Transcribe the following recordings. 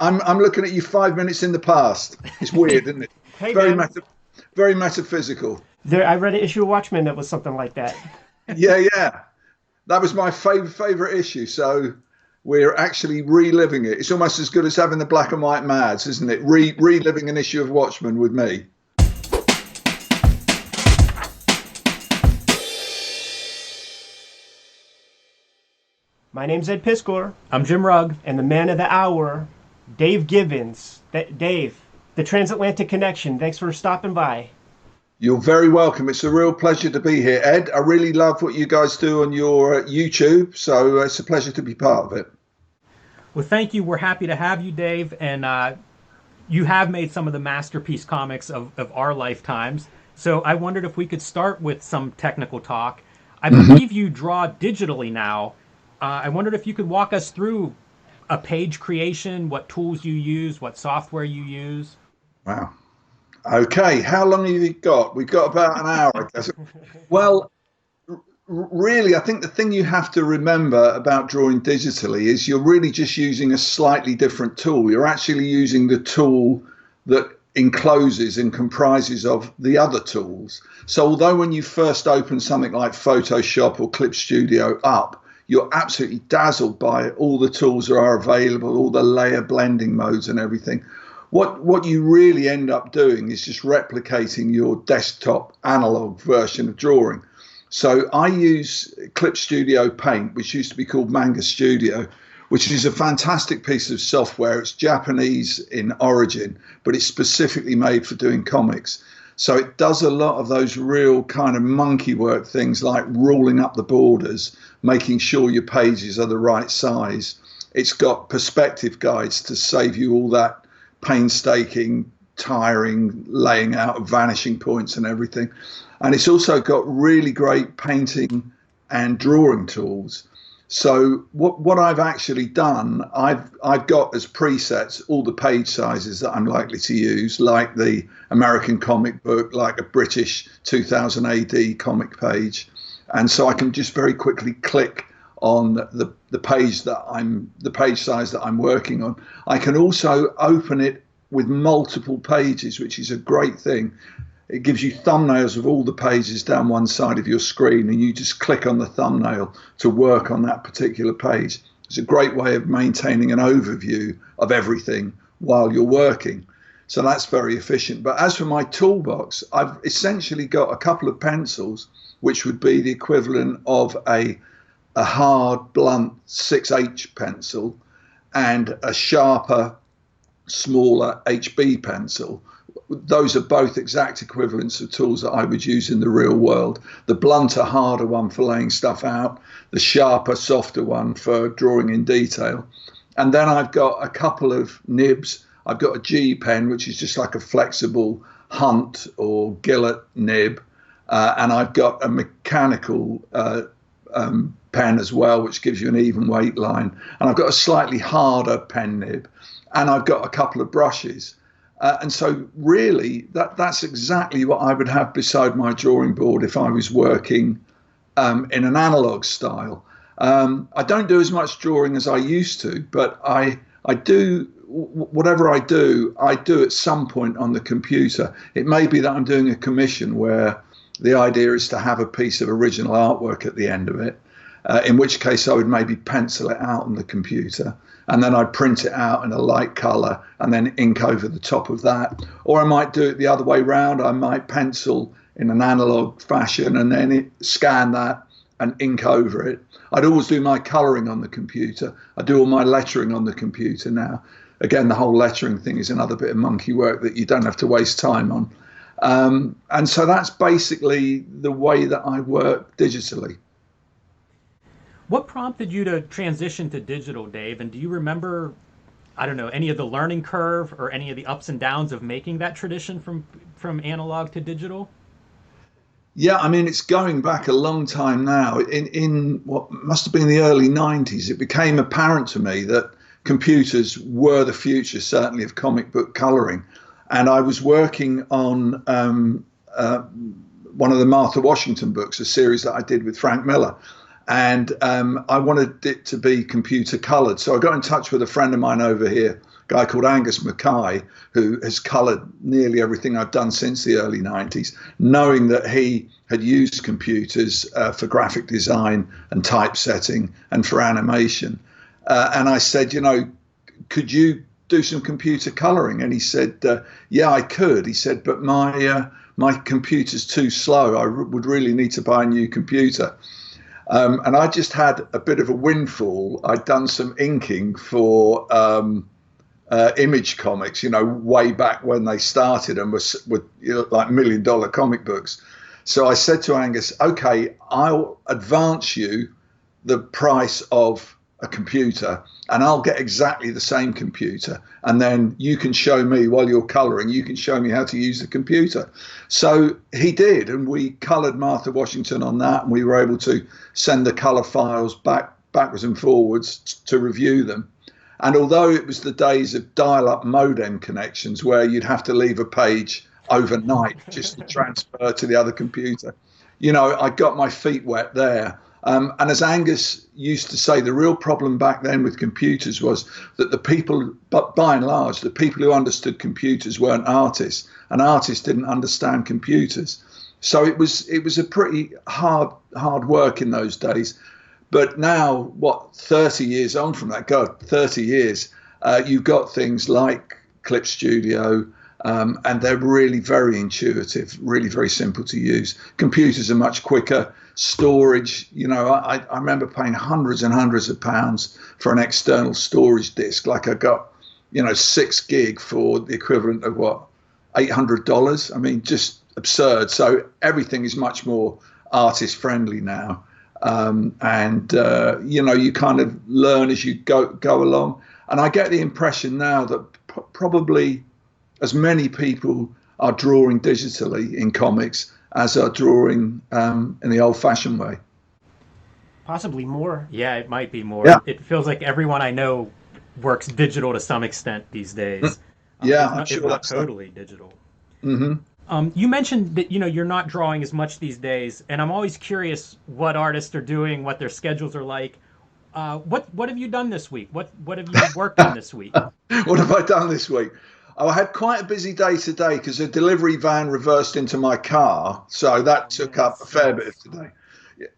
I'm looking at you 5 minutes in the past. It's weird, isn't it? Hey, Very man. very metaphysical. I read an issue of Watchmen that was something like that. Yeah, yeah. That was my favorite issue. So we're actually reliving it. It's almost as good as having the black and white Mads, isn't it? Reliving an issue of Watchmen with me. My name's Ed Piskor, I'm Jim Rugg. and the man of the hour, Dave Gibbons. Dave, the Transatlantic Connection. Thanks for stopping by. You're very welcome. It's a real pleasure to be here, Ed. I really love what you guys do on your YouTube, so it's a pleasure to be part of it. Well, thank you. We're happy to have you, Dave. And you have made some of the masterpiece comics of our lifetimes. So I wondered if we could start with some technical talk. I believe you draw digitally now. I wondered if you could walk us through a page creation, what tools you use, what software you use. Wow. Okay, how long have you got? We've got about an hour, I guess. Well, really, I think the thing you have to remember about drawing digitally is you're really just using a slightly different tool. You're actually using the tool that encloses and comprises of the other tools. So although when you first open something like Photoshop or Clip Studio up, you're absolutely dazzled by all the tools that are available, all the layer blending modes and everything. What you really end up doing is just replicating your desktop analog version of drawing. So I use Clip Studio Paint, which used to be called Manga Studio, which is a fantastic piece of software. It's Japanese in origin, but it's specifically made for doing comics. So it does a lot of those real kind of monkey work things like ruling up the borders, making sure your pages are the right size. It's got perspective guides to save you all that painstaking, tiring laying out of vanishing points and everything. And it's also got really great painting and drawing tools. So what I've actually done, I've got as presets all the page sizes that I'm likely to use, like the American comic book, like a British 2000 AD comic page. And so I can just very quickly click on the page the page size that I'm working on. I can also open it with multiple pages, which is a great thing. It gives you thumbnails of all the pages down one side of your screen, and you just click on the thumbnail to work on that particular page. It's a great way of maintaining an overview of everything while you're working. So that's very efficient. But as for my toolbox, I've essentially got a couple of pencils, which would be the equivalent of a hard, blunt 6H pencil and a sharper, smaller HB pencil. Those are both exact equivalents of tools that I would use in the real world. The blunter, harder one for laying stuff out, the sharper, softer one for drawing in detail. And then I've got a couple of nibs. I've got a G pen, which is just like a flexible Hunt or Gillett nib. And I've got a mechanical pen as well, which gives you an even weight line. And I've got a slightly harder pen nib. And I've got a couple of brushes. And so really, that's exactly what I would have beside my drawing board if I was working in an analog style. I don't do as much drawing as I used to, but I do, whatever I do at some point on the computer. It may be that I'm doing a commission where the idea is to have a piece of original artwork at the end of it, in which case I would maybe pencil it out on the computer. And then I'd print it out in a light color and then ink over the top of that. Or I might do it the other way round. I might pencil in an analog fashion and then scan that and ink over it. I'd always do my coloring on the computer. I do all my lettering on the computer now. Again, the whole lettering thing is another bit of monkey work that you don't have to waste time on. And so that's basically the way that I work digitally. What prompted you to transition to digital, Dave? And do you remember, I don't know, any of the learning curve or any of the ups and downs of making that tradition from analog to digital? Yeah, I mean, it's going back a long time now. In what must have been the early 90s, it became apparent to me that computers were the future, certainly, of comic book coloring. And I was working on one of the Martha Washington books, a series that I did with Frank Miller. And I wanted it to be computer colored. So I got in touch with a friend of mine over here guy called Angus Mackay, who has coloured nearly everything I've done since the early 90s, knowing that he had used computers for graphic design and typesetting and for animation. And I said, could you do some computer colouring? And he said, yeah, I could. He said, but my computer's too slow. I would really need to buy a new computer. And I just had a bit of a windfall. I'd done some inking for Image Comics, way back when they started and were like $1 million comic books. So I said to Angus, okay, I'll advance you the price of a computer and I'll get exactly the same computer. And then you can show me, while you're colouring, you can show me how to use the computer. So he did, and we coloured Martha Washington on that, and we were able to send the colour files backwards and forwards to review them. And although it was the days of dial-up modem connections where you'd have to leave a page overnight just to transfer to the other computer, I got my feet wet there. And as Angus used to say, the real problem back then with computers was that the people, but by and large, the people who understood computers weren't artists, and artists didn't understand computers. So it was a pretty hard work in those days. But now, 30 years on from that, 30 years, you've got things like Clip Studio, and they're really very intuitive, really very simple to use. Computers are much quicker. Storage, I remember paying hundreds and hundreds of pounds for an external storage disk. Like I got, 6 gig for the equivalent of $800. I mean, just absurd. So everything is much more artist friendly now. You kind of learn as you go along. And I get the impression now that probably as many people are drawing digitally in comics as are drawing in the old-fashioned way. Possibly more. Yeah, it might be more. Yeah. It feels like everyone I know works digital to some extent these days. Yeah, I'm sure that's totally digital. Mm-hmm. You mentioned that you're not drawing as much these days, and I'm always curious what artists are doing, what their schedules are like. What have you done this week? What have you worked on this week? What have I done this week? I had quite a busy day today because a delivery van reversed into my car, so that took up a fair bit of today.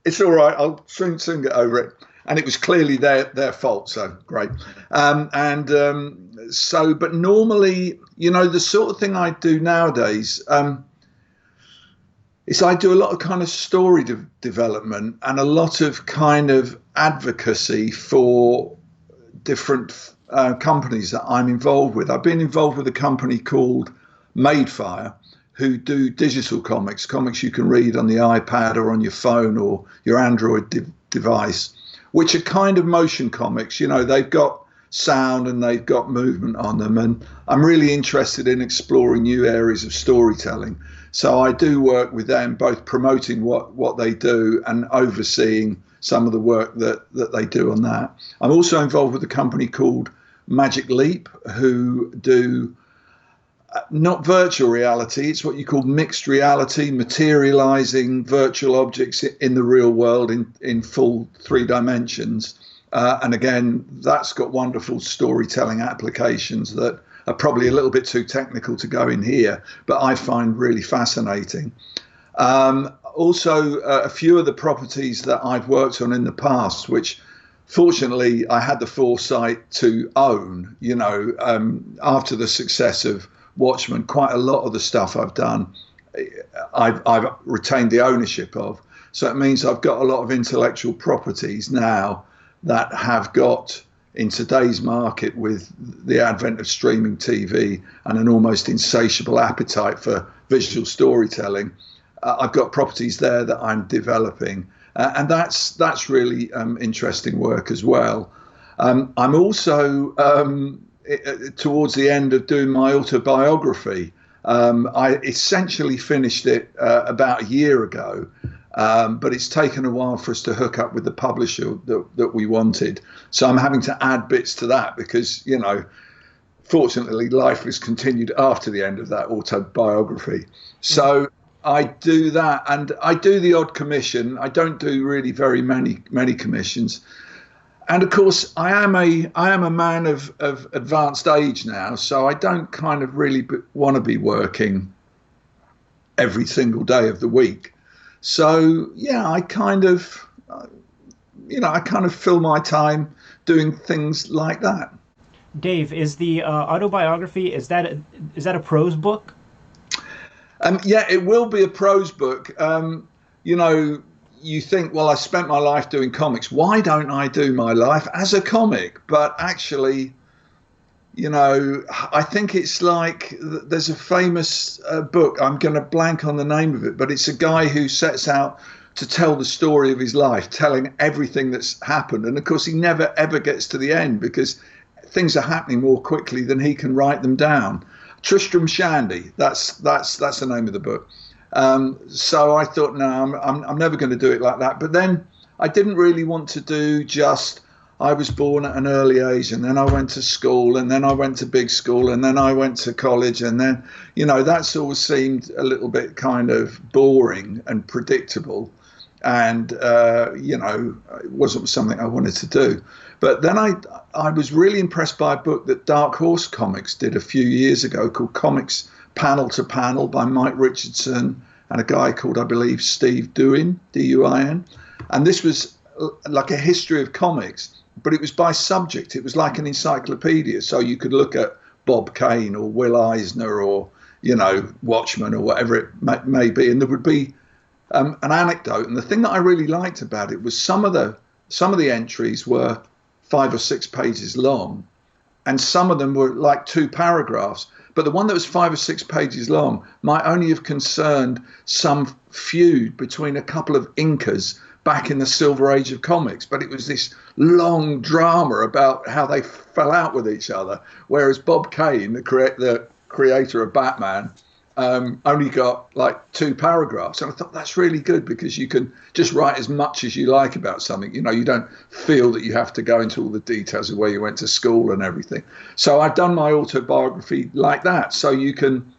It's all right. I'll soon get over it. And it was clearly their fault, so great. But normally, the sort of thing I do nowadays is I do a lot of kind of story development and a lot of kind of advocacy for different companies that I'm involved with. I've been involved with a company called Madefire, who do digital comics you can read on the iPad or on your phone or your Android device, which are kind of motion comics. They've got sound and they've got movement on them. And I'm really interested in exploring new areas of storytelling. So I do work with them, both promoting what they do and overseeing some of the work that they do on that. I'm also involved with a company called Magic Leap, who do not virtual reality, it's what you call mixed reality, materializing virtual objects in the real world in full 3 dimensions. And again, that's got wonderful storytelling applications that are probably a little bit too technical to go in here, but I find really fascinating. Also, a few of the properties that I've worked on in the past, which fortunately I had the foresight to own, after the success of Watchmen, quite a lot of the stuff I've done, I've retained the ownership of. So it means I've got a lot of intellectual properties now that have got, in today's market with the advent of streaming TV and an almost insatiable appetite for visual storytelling, I've got properties there that I'm developing. And that's really interesting work as well. I'm also towards the end of doing my autobiography. I essentially finished it about a year ago, but it's taken a while for us to hook up with the publisher that we wanted. So I'm having to add bits to that because, fortunately, life has continued after the end of that autobiography. So I do that, and I do the odd commission. I don't do really very many commissions. And of course, I am a man of advanced age now, so I don't kind of really want to be working every single day of the week. So yeah, I kind of fill my time doing things like that. Dave, is the autobiography, is that a prose book? Yeah, it will be a prose book. You know, you think, well, I spent my life doing comics. Why don't I do my life as a comic? But actually, I think it's like there's a famous book. I'm going to blank on the name of it, but it's a guy who sets out to tell the story of his life, telling everything that's happened. And of course, he never, ever gets to the end because things are happening more quickly than he can write them down. Tristram Shandy, that's the name of the book. So I thought, no, I'm never going to do it like that. But then I didn't really want to do just, I was born at an early age and then I went to school and then I went to big school and then I went to college and then, that's always seemed a little bit kind of boring and predictable. And, it wasn't something I wanted to do. But then I was really impressed by a book that Dark Horse Comics did a few years ago called Comics Panel to Panel by Mike Richardson and a guy called, I believe, Steve Duin, D-U-I-N. And this was like a history of comics, but it was by subject. It was like an encyclopedia. So you could look at Bob Kane or Will Eisner or, Watchmen or whatever it may be. And there would be an anecdote. And the thing that I really liked about it was some of the entries were 5 or 6 pages long, and some of them were like 2 paragraphs. But the one that was 5 or 6 pages long might only have concerned some feud between a couple of Incas back in the Silver Age of comics. But it was this long drama about how they fell out with each other. Whereas Bob Kane, the creator of Batman, only got like 2 paragraphs. And I thought that's really good because you can just write as much as you like about something. You don't feel that you have to go into all the details of where you went to school and everything. So I've done my autobiography like that. So you can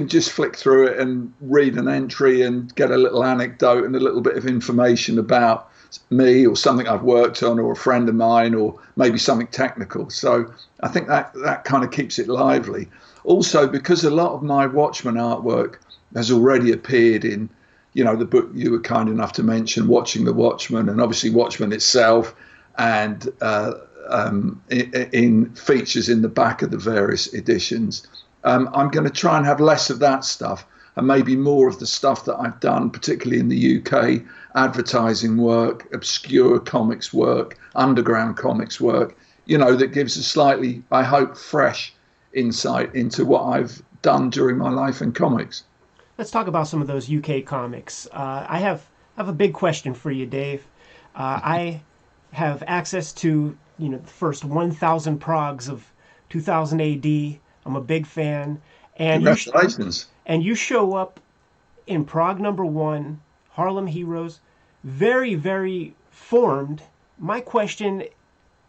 just flick through it and read an entry and get a little anecdote and a little bit of information about me or something I've worked on or a friend of mine or maybe something technical. So I think that kind of keeps it lively. Also, because a lot of my Watchmen artwork has already appeared in, the book you were kind enough to mention, Watching the Watchmen, and obviously Watchmen itself, and in features in the back of the various editions. I'm going to try and have less of that stuff and maybe more of the stuff that I've done, particularly in the UK, advertising work, obscure comics work, underground comics work, that gives a slightly, I hope, fresh insight into what I've done during my life in comics. Let's talk about some of those UK comics. I have a big question for you, Dave. I have access to the first 1,000 progs of 2000 AD. I'm a big fan. And congratulations. You show up in prog number 1, Harlem Heroes, very, very formed. My question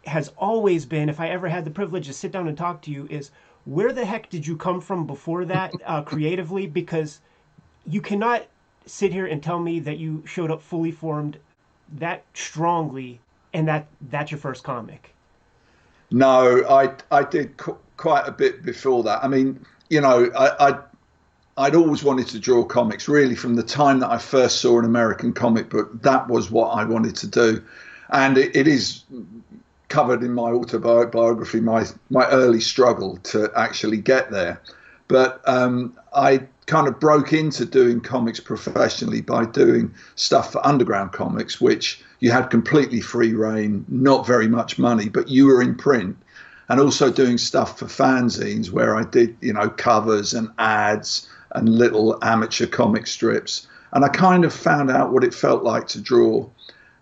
has always been, if I ever had the privilege to sit down and talk to you, is where the heck did you come from before that creatively? Because you cannot sit here and tell me that you showed up fully formed that strongly and that's your first comic. No, I did quite a bit before that. I mean, I'd always wanted to draw comics, really, from the time that I first saw an American comic book. That was what I wanted to do. And it is covered in my autobiography, my early struggle to actually get there. But I kind of broke into doing comics professionally by doing stuff for underground comics, which you had completely free reign, not very much money, but you were in print. And also doing stuff for fanzines where I did, covers and ads and little amateur comic strips. And I kind of found out what it felt like to draw.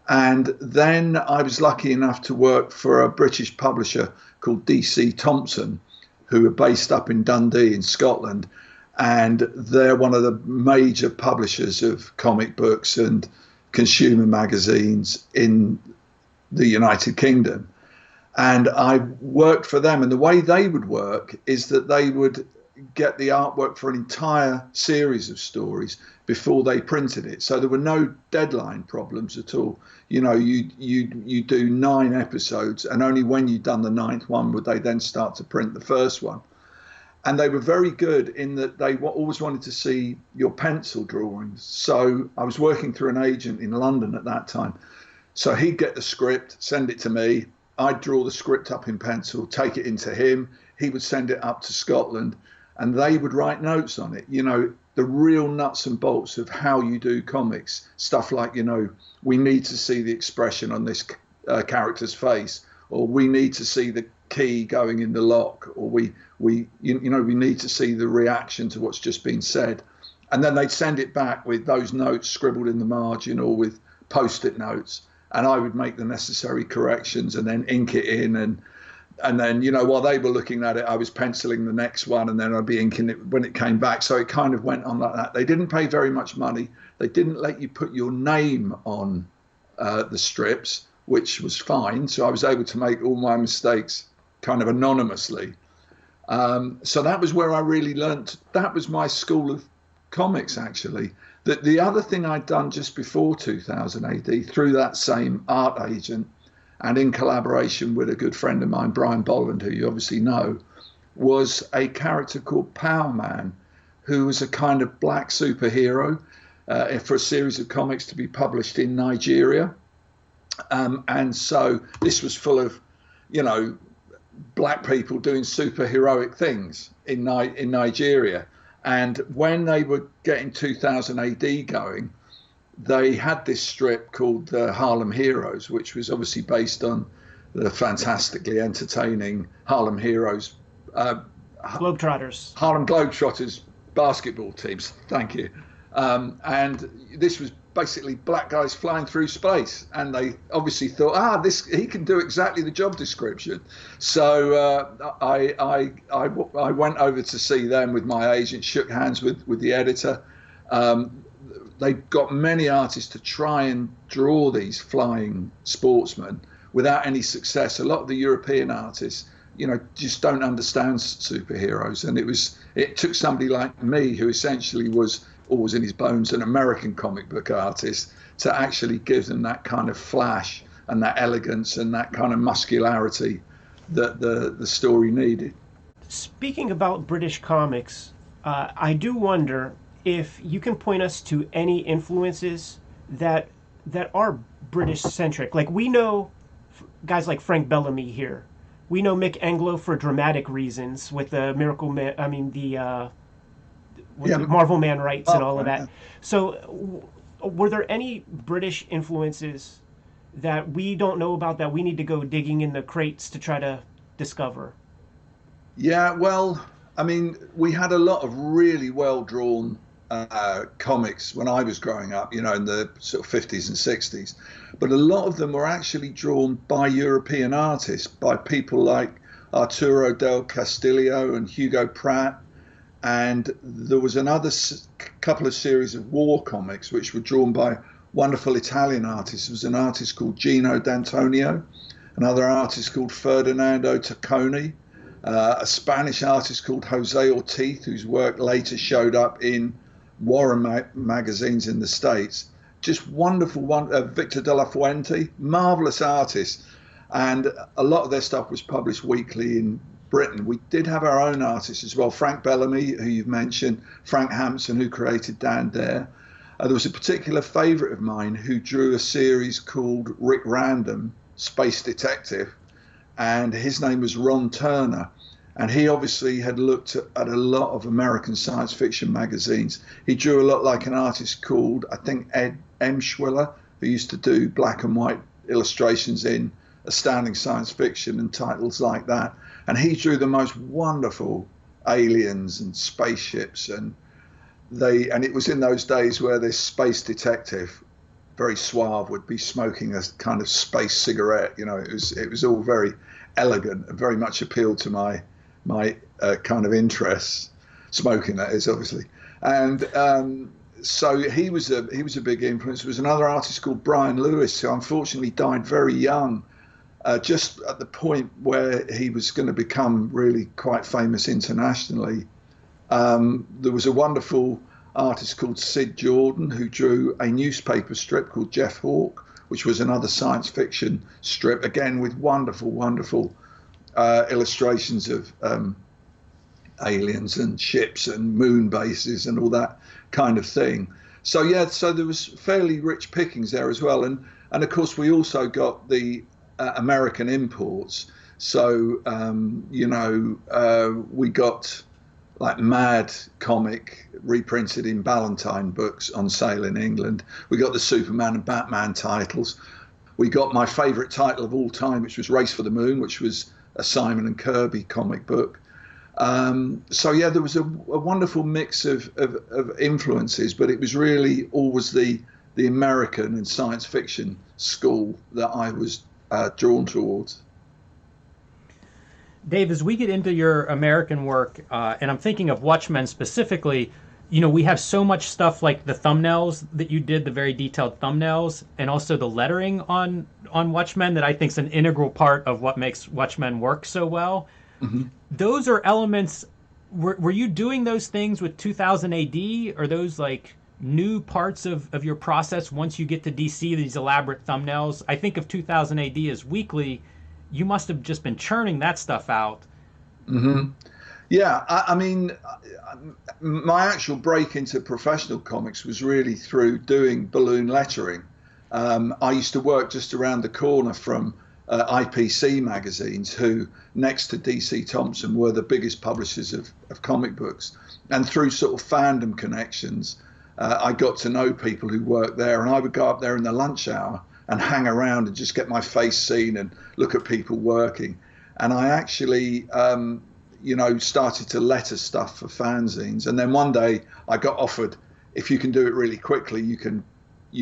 And then I was lucky enough to work for a British publisher called DC Thompson, who are based up in Dundee in Scotland. And they're one of the major publishers of comic books and consumer magazines in the United Kingdom. And I worked for them. And the way they would work is that they would get the artwork for an entire series of stories before they printed it. So there were no deadline problems at all. You do 9 episodes, and only when you'd done the 9th one would they then start to print the first one. And they were very good in that they always wanted to see your pencil drawings. So I was working through an agent in London at that time. So he'd get the script, send it to me. I'd draw the script up in pencil, take it into him. He would send it up to Scotland, and they would write notes on it. The real nuts and bolts of how you do comics. Stuff like, we need to see the expression on this character's face, or we need to see the key going in the lock, or we need to see the reaction to what's just been said. And then they'd send it back with those notes scribbled in the margin or with post-it notes, and I would make the necessary corrections and then ink it in, and then while they were looking at it, I was penciling the next one, and then I'd be inking it when it came back. So it kind of went on like that. They didn't pay very much money. They didn't let you put your name on the strips, which was fine. So I was able to make all my mistakes kind of anonymously. So that was where I really learned. That was my school of comics, actually. The other thing I'd done just before 2000 AD through that same art agent, and in collaboration with a good friend of mine, Brian Bolland, who you obviously know, was a character called Power Man, who was a kind of black superhero for a series of comics to be published in Nigeria. And so this was full of, black people doing superheroic things in Nigeria. And when they were getting 2000 AD going, they had this strip called the Harlem Heroes, which was obviously based on the fantastically entertaining Harlem Heroes. Globetrotters. Harlem Globetrotters basketball teams. Thank you. And this was basically black guys flying through space, and they obviously thought, he can do exactly the job description. So I went over to see them with my agent, shook hands with the editor. They got many artists to try and draw these flying sportsmen without any success. A lot of the European artists, just don't understand superheroes, and it took somebody like me, who essentially was always in his bones an American comic book artist, to actually give them that kind of flash and that elegance and that kind of muscularity that the story needed. Speaking about British comics, I do wonder if you can point us to any influences that are British centric. Like, we know guys like Frank Bellamy here. We know Mick Anglo for dramatic reasons with the Miracle Man. I mean the Marvel Man rights and all of that. So, were there any British influences that we don't know about that we need to go digging in the crates to try to discover? Yeah, well, I mean, we had a lot of really well drawn comics when I was growing up, in the sort of 50s and 60s. But a lot of them were actually drawn by European artists, by people like Arturo del Castillo and Hugo Pratt. And there was another couple of series of war comics which were drawn by wonderful Italian artists. There was an artist called Gino D'Antonio, another artist called Ferdinando Tacconi, a Spanish artist called Jose Ortiz, whose work later showed up in Warren magazines in the States. Just wonderful Victor de la Fuente, marvelous artists. And a lot of their stuff was published weekly in Britain. We did have our own artists as well. Frank Bellamy, who you've mentioned, Frank Hampson, who created Dan Dare. There was a particular favourite of mine who drew a series called Rick Random, Space Detective, and his name was Ron Turner. And he obviously had looked at a lot of American science fiction magazines. He drew a lot like an artist called, I think, Ed Emshwiller, who used to do black and white illustrations in Astounding Science Fiction and titles like that. And he drew the most wonderful aliens and spaceships, and it was in those days where this space detective, very suave, would be smoking a kind of space cigarette. It was all very elegant and very much appealed to my kind of interests. Smoking, that is, obviously. And so he was a big influence. There was another artist called Brian Lewis, who unfortunately died very young, just at the point where he was going to become really quite famous internationally. There was a wonderful artist called Sid Jordan who drew a newspaper strip called Jeff Hawke, which was another science fiction strip, again with wonderful, wonderful illustrations of aliens and ships and moon bases and all that kind of thing. So yeah, so there was fairly rich pickings there as well, and of course we also got the American imports. So we got like Mad comic reprinted in Ballantine books on sale in England. We got the Superman and Batman titles. We got my favourite title of all time, which was Race for the Moon, which was a Simon and Kirby comic book. So yeah, there was a wonderful mix of influences, but it was really always the American and science fiction school that I was drawn towards. Dave, as we get into your American work, and I'm thinking of Watchmen specifically, we have so much stuff like the thumbnails that you did, the very detailed thumbnails, and also the lettering on Watchmen that I think is an integral part of what makes Watchmen work so well. Mm-hmm. Those are elements. Were you doing those things with 2000 AD? Are those like new parts of your process once you get to DC, these elaborate thumbnails? I think of 2000 AD as weekly. You must have just been churning that stuff out. Mm-hmm. Yeah, I mean, my actual break into professional comics was really through doing balloon lettering. I used to work just around the corner from IPC magazines, who, next to DC Thompson, were the biggest publishers of comic books. And through sort of fandom connections, I got to know people who worked there, and I would go up there in the lunch hour and hang around and just get my face seen and look at people working. And I actually, started to letter stuff for fanzines. And then one day I got offered, if you can do it really quickly, you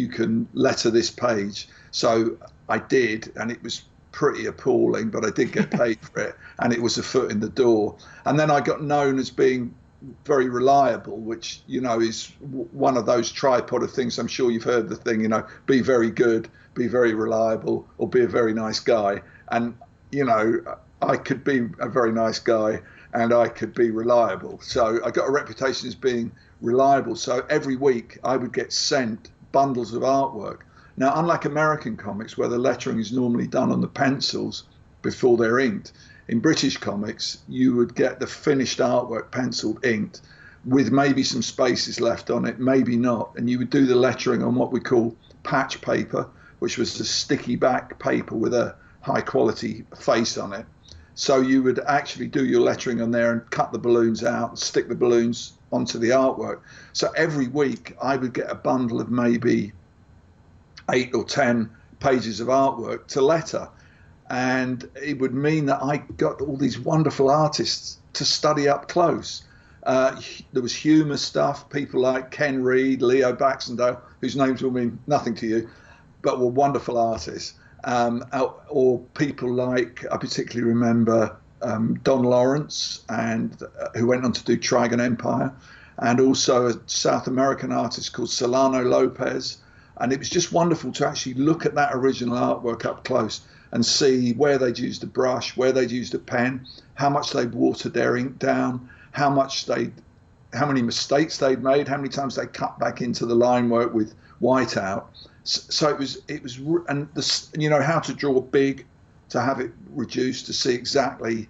can letter this page. So I did, and it was pretty appalling, but I did get paid for it, and it was a foot in the door. And then I got known as being very reliable, which is one of those tripod of things. I'm sure you've heard the thing, be very good, be very reliable, or be a very nice guy. And I could be a very nice guy and I could be reliable. So I got a reputation as being reliable. So every week I would get sent bundles of artwork. Now, unlike American comics, where the lettering is normally done on the pencils before they're inked, in British comics, you would get the finished artwork penciled, inked, with maybe some spaces left on it, maybe not. And you would do the lettering on what we call patch paper, which was a sticky back paper with a high quality face on it. So you would actually do your lettering on there and cut the balloons out and stick the balloons onto the artwork. So every week I would get a bundle of maybe 8 or 10 pages of artwork to letter. And it would mean that I got all these wonderful artists to study up close. There was humour stuff, people like Ken Reed, Leo Baxendale, whose names will mean nothing to you, but were wonderful artists. Or people like, I particularly remember Don Lawrence, and who went on to do Trigon Empire, and also a South American artist called Solano Lopez. And it was just wonderful to actually look at that original artwork up close and see where they'd used a brush, where they'd used a pen, how much they'd watered their ink down, how many mistakes they'd made, how many times they cut back into the line work with whiteout. So it was, and how to draw big, to have it reduced, to see exactly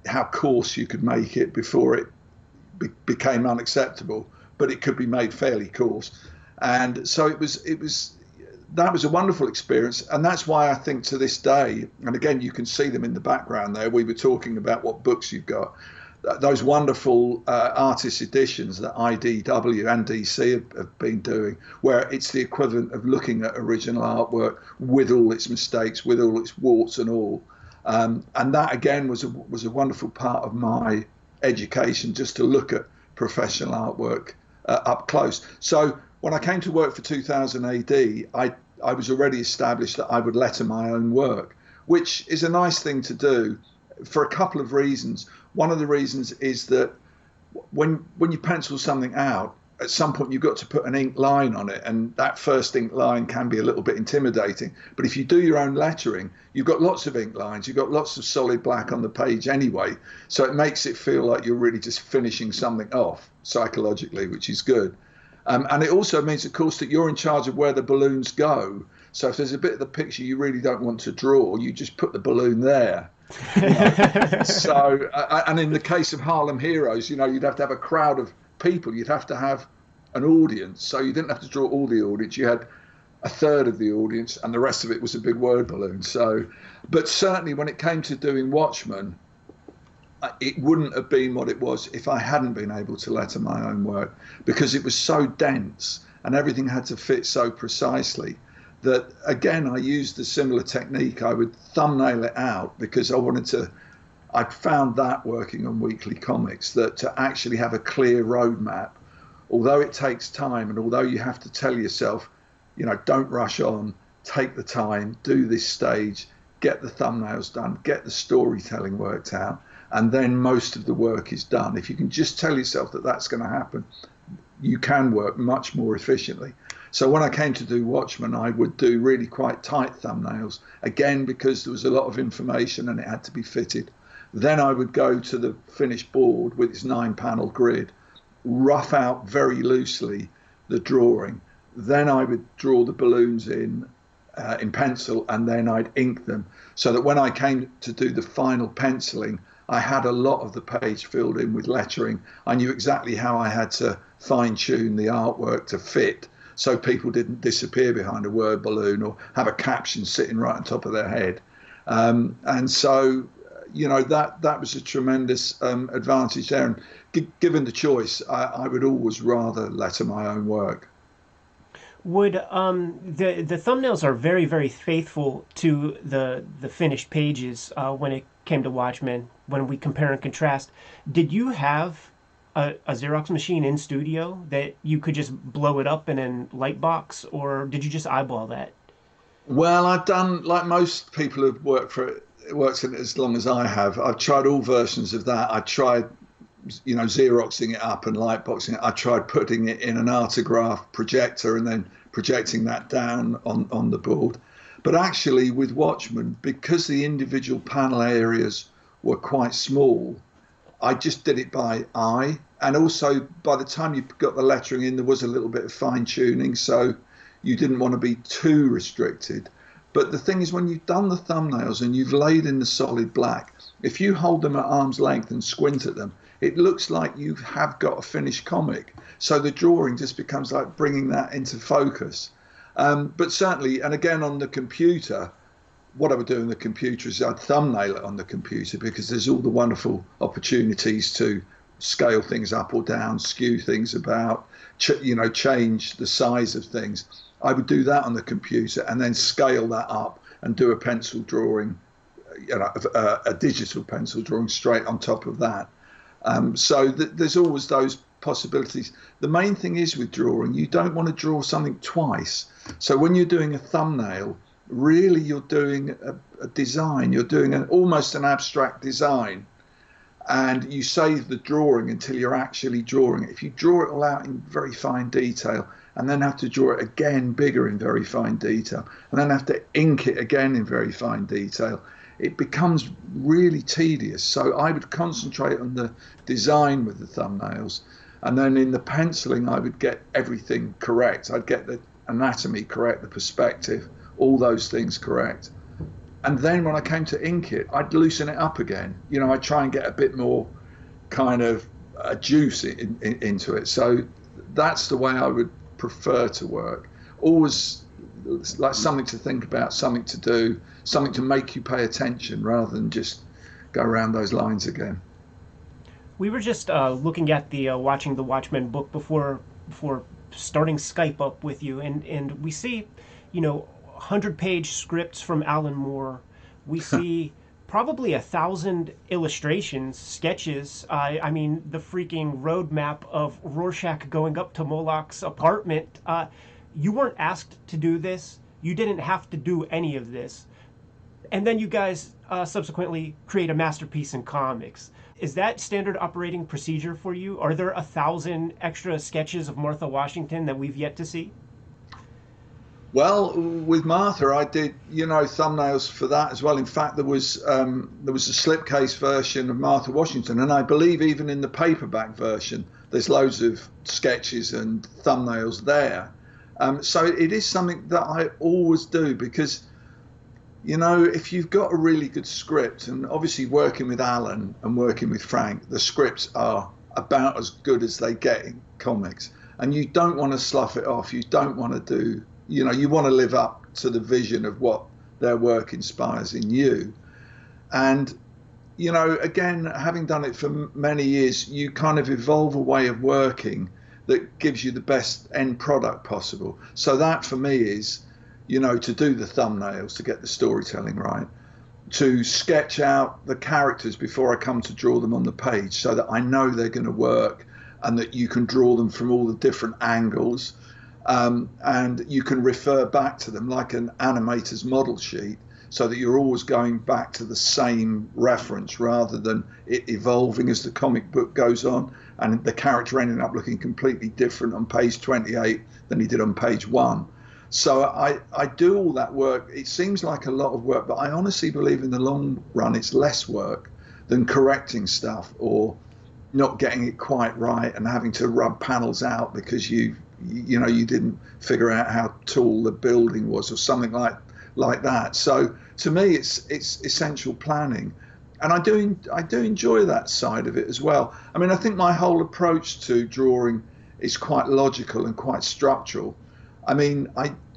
how coarse you could make it before it became unacceptable, but it could be made fairly coarse. And so that was a wonderful experience. And that's why I think to this day, and again, you can see them in the background there, we were talking about what books you've got, those wonderful artist editions that IDW and DC have been doing, where it's the equivalent of looking at original artwork with all its mistakes, with all its warts and all. And that, again, was a wonderful part of my education, just to look at professional artwork up close. So when I came to work for 2000 AD, I was already established that I would letter my own work, which is a nice thing to do for a couple of reasons. One of the reasons is that when you pencil something out, at some point you've got to put an ink line on it, and that first ink line can be a little bit intimidating. But if you do your own lettering, you've got lots of ink lines, you've got lots of solid black on the page anyway, so it makes it feel like you're really just finishing something off psychologically, which is good. And it also means, of course, that you're in charge of where the balloons go. So if there's a bit of the picture you really don't want to draw, you just put the balloon there. So, and in the case of Harlem Heroes, you'd have to have a crowd of people. You'd have to have an audience. So you didn't have to draw all the audience. You had a third of the audience, and the rest of it was a big word balloon. So, but certainly when it came to doing Watchmen, it wouldn't have been what it was if I hadn't been able to letter my own work, because it was so dense and everything had to fit so precisely that, again, I used a similar technique. I would thumbnail it out because I found that working on weekly comics, that to actually have a clear roadmap, although it takes time and although you have to tell yourself, don't rush on, take the time, do this stage, get the thumbnails done, get the storytelling worked out, and then most of the work is done. If you can just tell yourself that that's going to happen, you can work much more efficiently. So when I came to do Watchmen, I would do really quite tight thumbnails, again, because there was a lot of information and it had to be fitted. Then I would go to the finished board with its 9-panel grid, rough out very loosely the drawing. Then I would draw the balloons in pencil, and then I'd ink them, so that when I came to do the final penciling, I had a lot of the page filled in with lettering. I knew exactly how I had to fine-tune the artwork to fit, so people didn't disappear behind a word balloon or have a caption sitting right on top of their head. And so, that was a tremendous advantage there. And given the choice, I would always rather letter my own work. Would the thumbnails are very, very faithful to the finished pages when it came to Watchmen, when we compare and contrast. Did you have a Xerox machine in studio that you could just blow it up in a light box, or did you just eyeball that? Well, I've done, like most people who've worked in it as long as I have, I've tried all versions of that. I tried, Xeroxing it up and lightboxing it. I tried putting it in an Artograph projector and then projecting that down on the board. But actually with Watchmen, because the individual panel areas were quite small, I just did it by eye. And also, by the time you got the lettering in, there was a little bit of fine tuning, so you didn't want to be too restricted. But the thing is, when you've done the thumbnails and you've laid in the solid black, if you hold them at arm's length and squint at them, it looks like you have got a finished comic. So the drawing just becomes like bringing that into focus. But certainly, and again on the computer, what I would do on the computer is I'd thumbnail it on the computer, because there's all the wonderful opportunities to scale things up or down, skew things about, change the size of things. I would do that on the computer and then scale that up and do a pencil drawing, a digital pencil drawing straight on top of that. So there's always those possibilities. The main thing is with drawing, you don't want to draw something twice. So when you're doing a thumbnail, really you're doing a design, you're doing almost an abstract design, and you save the drawing until you're actually drawing it. If you draw it all out in very fine detail and then have to draw it again bigger in very fine detail and then have to ink it again in very fine detail, it becomes really tedious. So I would concentrate on the design with the thumbnails, and then in the penciling I would get everything correct. I'd get the anatomy correct, the perspective, all those things correct. And then when I came to ink it, I'd loosen it up again. I'd try and get a bit more kind of juice into it. So that's the way I would prefer to work. Always like something to think about, something to do, something to make you pay attention, rather than just go around those lines again. We were just looking at the watching the Watchmen book before starting Skype up with you, and we see, 100-page scripts from Alan Moore. We see probably 1,000 illustrations, sketches. I mean, the freaking roadmap of Rorschach going up to Moloch's apartment. You weren't asked to do this. You didn't have to do any of this. And then you guys subsequently create a masterpiece in comics. Is that standard operating procedure for you? Are there 1,000 extra sketches of Martha Washington that we've yet to see? Well, with Martha, I did, thumbnails for that as well. In fact, there was a slipcase version of Martha Washington, and I believe even in the paperback version, there's loads of sketches and thumbnails there. So it is something that I always do because, if you've got a really good script, and obviously working with Alan and working with Frank, the scripts are about as good as they get in comics, and you don't want to slough it off. You don't want to do. You want to live up to the vision of what their work inspires in you. And, again, having done it for many years, you kind of evolve a way of working that gives you the best end product possible. So that for me is, to do the thumbnails, to get the storytelling right, to sketch out the characters before I come to draw them on the page so that I know they're going to work and that you can draw them from all the different angles. And you can refer back to them like an animator's model sheet so that you're always going back to the same reference rather than it evolving as the comic book goes on and the character ending up looking completely different on page 28 than he did on page 1. So I do all that work. It seems like a lot of work, but I honestly believe in the long run it's less work than correcting stuff or not getting it quite right and having to rub panels out because you didn't figure out how tall the building was or something like that. So to me, it's essential planning, and I do enjoy that side of it as well. I mean, I think my whole approach to drawing is quite logical and quite structural. I mean,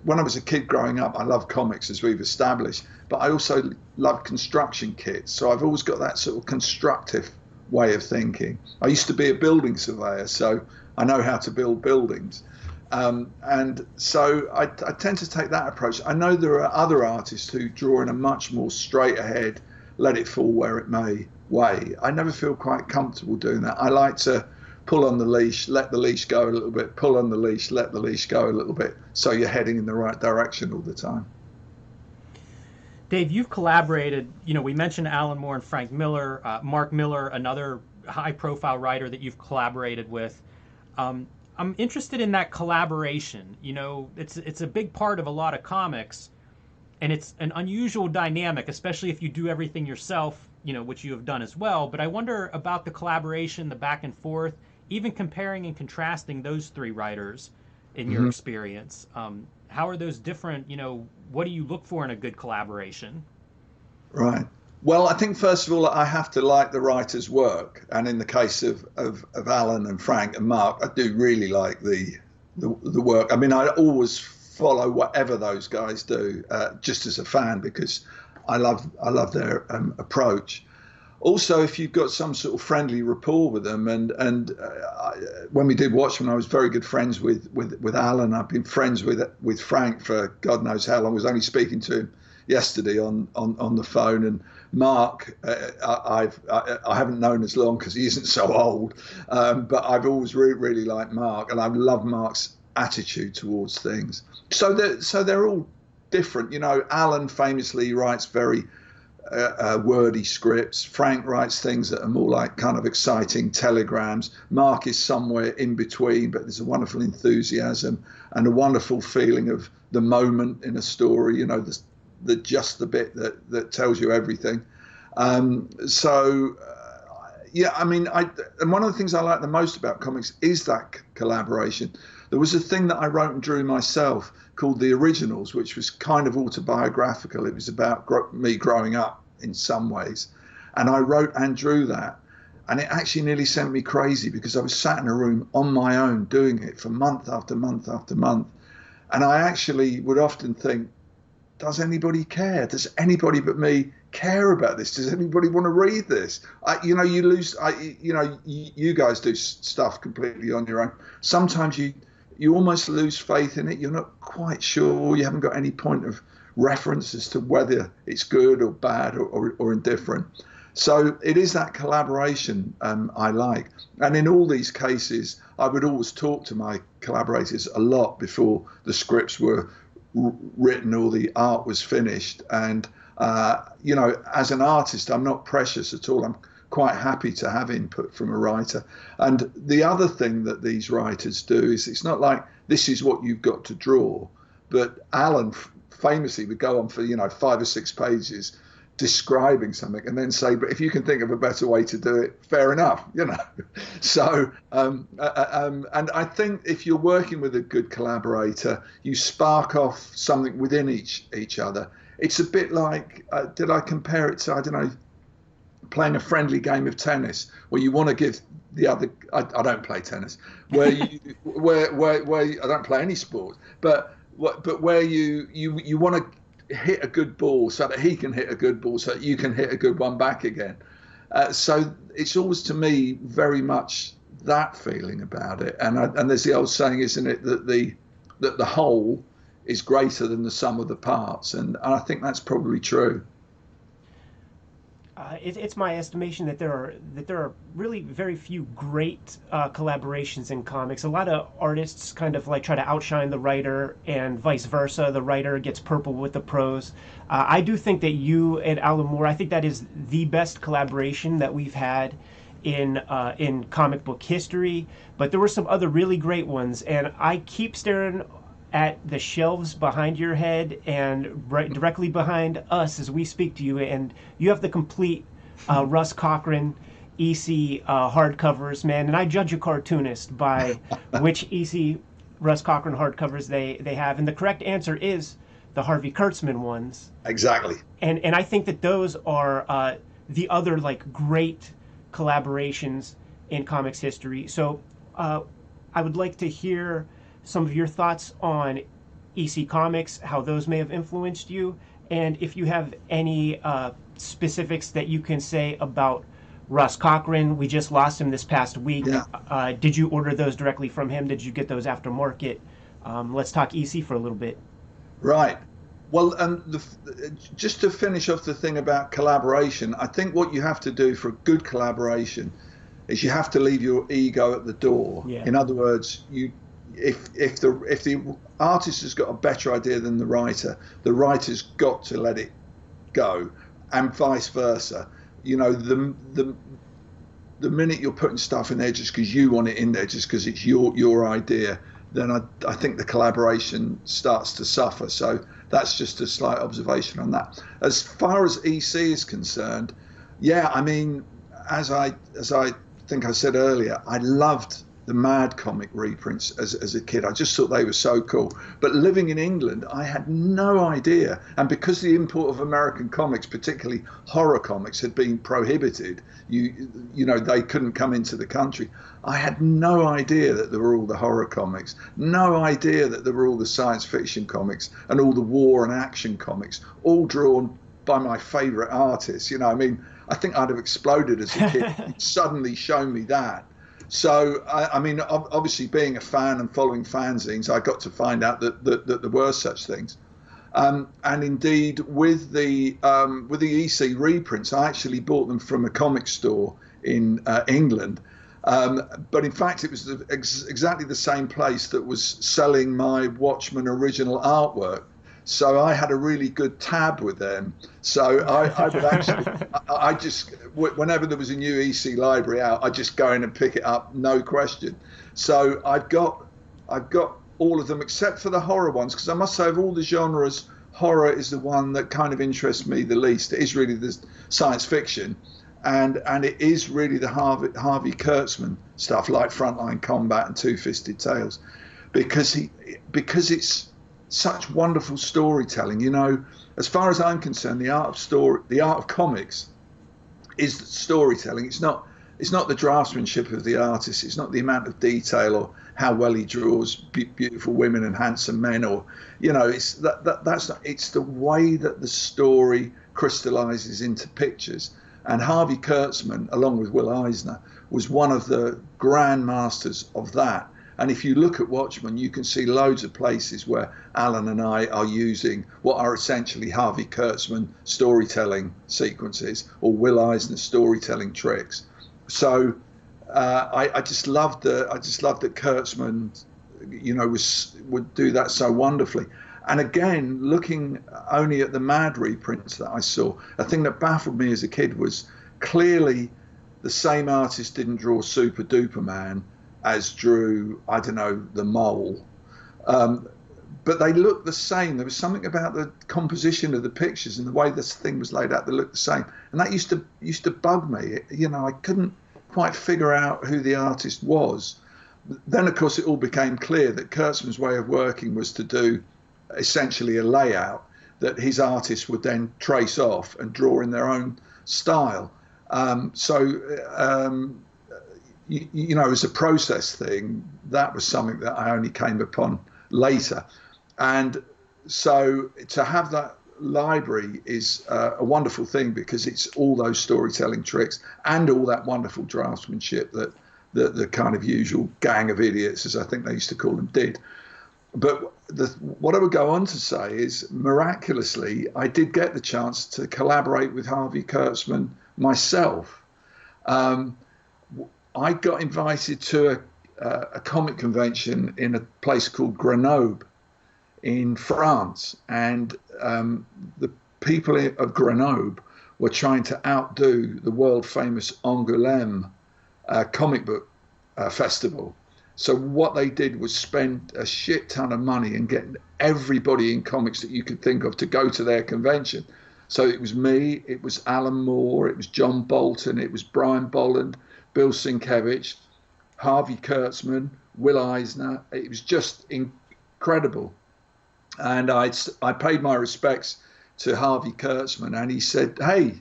when I was a kid growing up, I loved comics, as we've established, but I also loved construction kits. So I've always got that sort of constructive way of thinking. I used to be a building surveyor, so I know how to build buildings. And so I tend to take that approach. I know there are other artists who draw in a much more straight ahead, let it fall where it may way. I never feel quite comfortable doing that. I like to pull on the leash, let the leash go a little bit, pull on the leash, let the leash go a little bit, so you're heading in the right direction all the time. Dave, you've collaborated, we mentioned Alan Moore and Frank Miller, Mark Miller, another high-profile writer that you've collaborated with. I'm interested in that collaboration. It's a big part of a lot of comics, and it's an unusual dynamic, especially if you do everything yourself, which you have done as well. But I wonder about the collaboration, the back and forth, even comparing and contrasting those three writers in your experience. How are those different? What do you look for in a good collaboration? Right. Well, I think first of all, I have to like the writer's work, and in the case of Alan and Frank and Mark, I do really like the work. I mean, I always follow whatever those guys do, just as a fan, because I love their approach. Also, if you've got some sort of friendly rapport with them, and when we did Watchmen, I was very good friends with Alan. I've been friends with Frank for God knows how long. I was only speaking to him yesterday on the phone, and Mark, I haven't known as long because he isn't so old, but I've always really liked Mark, and I love Mark's attitude towards things. So they're all different. Alan famously writes very wordy scripts. Frank writes things that are more like kind of exciting telegrams. Mark is somewhere in between, but there's a wonderful enthusiasm and a wonderful feeling of the moment in a story. Just the bit that tells you everything. Yeah, I mean, and one of the things I like the most about comics is that collaboration. There was a thing that I wrote and drew myself called The Originals, which was kind of autobiographical. It was about me growing up in some ways. And I wrote and drew that. And it actually nearly sent me crazy because I was sat in a room on my own doing it for month after month after month. And I actually would often think, does anybody care? Does anybody but me care about this? Does anybody want to read this? You guys do stuff completely on your own. Sometimes you almost lose faith in it. You're not quite sure. You haven't got any point of reference as to whether it's good or bad or indifferent. So it is that collaboration I like. And in all these cases, I would always talk to my collaborators a lot before the scripts were written or the art was finished. And as an artist, I'm not precious at all. I'm quite happy to have input from a writer. And the other thing that these writers do is it's not like this is what you've got to draw, but Alan famously would go on for 5 or 6 pages describing something and then say, but if you can think of a better way to do it, fair enough, So and I think if you're working with a good collaborator, you spark off something within each other. It's a bit like, did I compare it to, I don't know, playing a friendly game of tennis where you want to give the other, I don't play tennis, where you where I don't play any sport, but where you want to hit a good ball so that he can hit a good ball so that you can hit a good one back again. So it's always, to me, very much that feeling about it. And there's the old saying, isn't it, that the whole is greater than the sum of the parts, and I think that's probably true. It's my estimation that there are really very few great collaborations in comics. A lot of artists kind of like try to outshine the writer, and vice versa. The writer gets purple with the prose. I do think that you and Alan Moore, I think that is the best collaboration that we've had in comic book history. But there were some other really great ones, and I keep staring at the shelves behind your head and right directly behind us as we speak to you, and you have the complete Russ Cochran EC hardcovers, man. And I judge a cartoonist by which EC Russ Cochran hardcovers they have, and the correct answer is the Harvey Kurtzman ones. Exactly. And I think that those are the other like great collaborations in comics history. So I would like to hear some of your thoughts on EC Comics, how those may have influenced you, and if you have any specifics that you can say about Russ Cochran. We just lost him this past week. Yeah. Did you order those directly from him? Did you get those aftermarket? Let's talk EC for a little bit. Right. Well, just to finish off the thing about collaboration, I think what you have to do for a good collaboration is you have to leave your ego at the door. Yeah. In other words, if the artist has got a better idea than the writer's got to let it go, and vice versa. The minute you're putting stuff in there just because you want it in there, just because it's your idea, then I think the collaboration starts to suffer. So that's just a slight observation on that. As far as EC is concerned, yeah, I mean, as I think I said earlier, I loved the Mad comic reprints as a kid. I just thought they were so cool. But living in England, I had no idea. And because the import of American comics, particularly horror comics, had been prohibited, they couldn't come into the country. I had no idea that there were all the horror comics, no idea that there were all the science fiction comics and all the war and action comics, all drawn by my favorite artists. I mean, I think I'd have exploded as a kid. He'd suddenly shown me that. So, I mean, obviously being a fan and following fanzines, I got to find out that there were such things. And indeed, with the EC reprints, I actually bought them from a comic store in England. But in fact, it was exactly the same place that was selling my Watchmen original artwork. So I had a really good tab with them. So I would actually, I just, whenever there was a new EC library out, I'd just go in and pick it up, no question. So I've got all of them except for the horror ones, because I must say of all the genres, horror is the one that kind of interests me the least. It is really the science fiction, and it is really the Harvey Kurtzman stuff like Frontline Combat and Two-Fisted Tales, because it's such wonderful storytelling. As far as I'm concerned, the art of comics is storytelling. It's not the draftsmanship of the artist. It's not the amount of detail or how well he draws beautiful women and handsome men, or it's that's not. It's the way that the story crystallizes into pictures. And Harvey Kurtzman, along with Will Eisner, was one of the grand masters of that. And if you look at Watchmen, you can see loads of places where Alan and I are using what are essentially Harvey Kurtzman storytelling sequences or Will Eisner storytelling tricks. So I just loved that Kurtzman, would do that so wonderfully. And again, looking only at the Mad reprints that I saw, a thing that baffled me as a kid was clearly the same artist didn't draw Super Duper Man as drew, I don't know, the Mole. But they looked the same. There was something about the composition of the pictures and the way this thing was laid out that looked the same. And that used to bug me. You know, I couldn't quite figure out who the artist was. Then, of course, it all became clear that Kurtzman's way of working was to do essentially a layout that his artists would then trace off and draw in their own style. You know, as a process thing, that was something that I only came upon later. And so to have that library is a wonderful thing, because it's all those storytelling tricks and all that wonderful draftsmanship that the kind of usual gang of idiots, as I think they used to call them, did. But what I would go on to say is, miraculously, I did get the chance to collaborate with Harvey Kurtzman myself. I got invited to a comic convention in a place called Grenoble in France, and the people of Grenoble were trying to outdo the world famous Angoulême comic book festival. So what they did was spend a shit ton of money and get everybody in comics that you could think of to go to their convention. So it was me, it was Alan Moore, it was John Bolton, it was Brian Bolland, Bill Sienkiewicz, Harvey Kurtzman, Will Eisner. It was just incredible. And I paid my respects to Harvey Kurtzman, and he said, "Hey,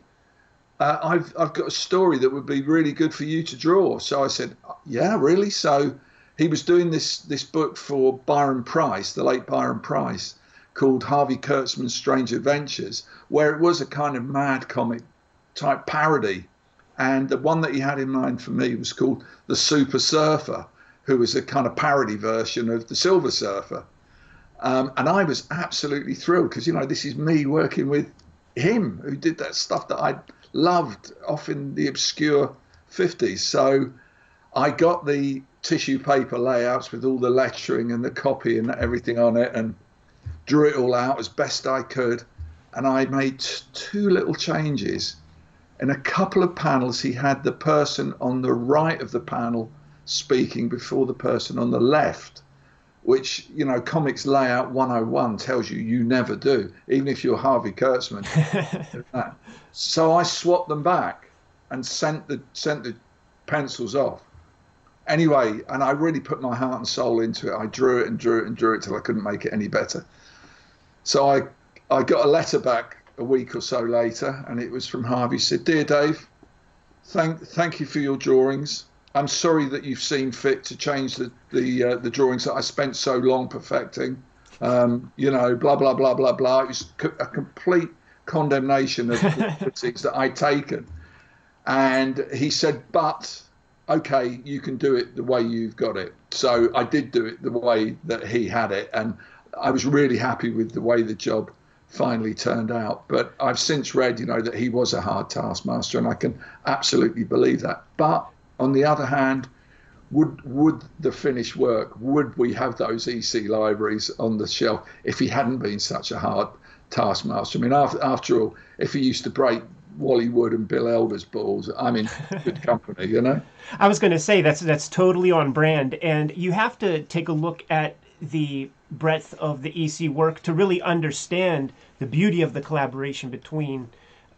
I've got a story that would be really good for you to draw." So I said, "Yeah, really?" So he was doing this book for Byron Price, the late Byron Price, called Harvey Kurtzman's Strange Adventures, where it was a kind of mad comic type parody. And the one that he had in mind for me was called The Super Surfer, who was a kind of parody version of the Silver Surfer. And I was absolutely thrilled, because, you know, this is me working with him, who did that stuff that I loved off in the obscure 50s. So I got the tissue paper layouts with all the lettering and the copy and everything on it, and drew it all out as best I could. And I made two little changes. In a couple of panels, he had the person on the right of the panel speaking before the person on the left, which, you know, comics layout 101 tells you never do, even if you're Harvey Kurtzman. So I swapped them back and sent the pencils off. Anyway, and I really put my heart and soul into it. I drew it and drew it and drew it till I couldn't make it any better. So I got a letter back a week or so later, and it was from Harvey. He said, "Dear Dave, thank you for your drawings. I'm sorry that you've seen fit to change the drawings that I spent so long perfecting. You know, blah, blah, blah, blah, blah." It was a complete condemnation of the critiques that I'd taken. And he said, "But, okay, you can do it the way you've got it." So I did do it the way that he had it. And I was really happy with the way the job finally turned out. But I've since read, you know, that he was a hard taskmaster, and I can absolutely believe that. But on the other hand, would the finished work, would we have those EC libraries on the shelf if he hadn't been such a hard taskmaster? I mean, after all, if he used to break Wally Wood and Bill Elder's balls, I'm in good company, you know? I was going to say that's totally on brand, and you have to take a look at the breadth of the EC work to really understand the beauty of the collaboration between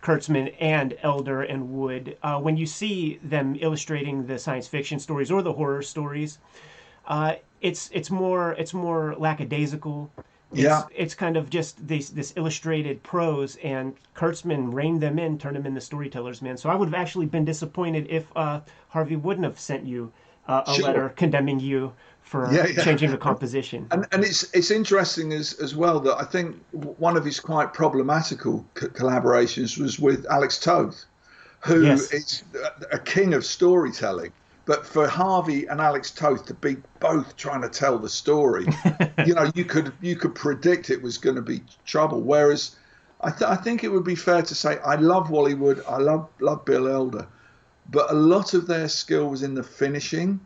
Kurtzman and Elder and Wood. When you see them illustrating the science fiction stories or the horror stories, it's more lackadaisical. It's kind of just this illustrated prose, and Kurtzman reined them in, turned them into storytellers, man. So I would have actually been disappointed if Harvey wouldn't have sent you a letter condemning you for changing the composition. And it's interesting as well that I think one of his quite problematical collaborations was with Alex Toth, who is a king of storytelling. But for Harvey and Alex Toth to be both trying to tell the story, you know, you could predict it was going to be trouble. Whereas I think it would be fair to say I love Wally Wood, I love Bill Elder, but a lot of their skill was in the finishing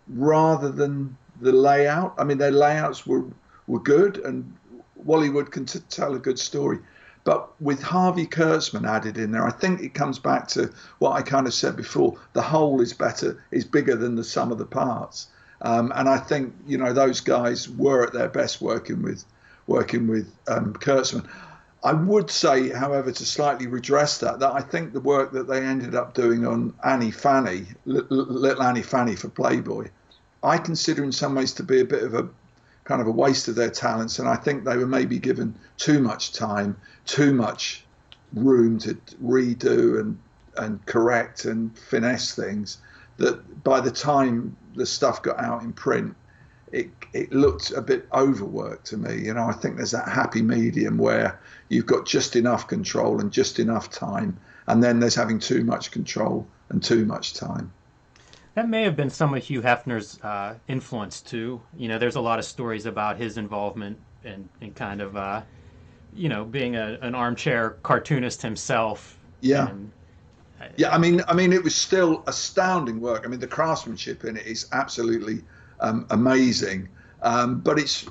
rather than the layout. I mean, their layouts were good, and Wally Wood can tell a good story. But with Harvey Kurtzman added in there, I think it comes back to what I kind of said before: the whole is bigger than the sum of the parts. And I think, you know, those guys were at their best working with Kurtzman. I would say, however, to slightly redress that I think the work that they ended up doing on Annie Fanny, Little Annie Fanny for Playboy, I consider in some ways to be a bit of a kind of a waste of their talents. And I think they were maybe given too much time, too much room to redo and correct and finesse things, that by the time the stuff got out in print, it looked a bit overworked to me. You know, I think there's that happy medium where you've got just enough control and just enough time, and then there's having too much control and too much time. That may have been some of Hugh Hefner's influence too. You know, there's a lot of stories about his involvement and kind of, you know, being an armchair cartoonist himself. Yeah. And, yeah, I mean, it was still astounding work. I mean, the craftsmanship in it is absolutely amazing, but it's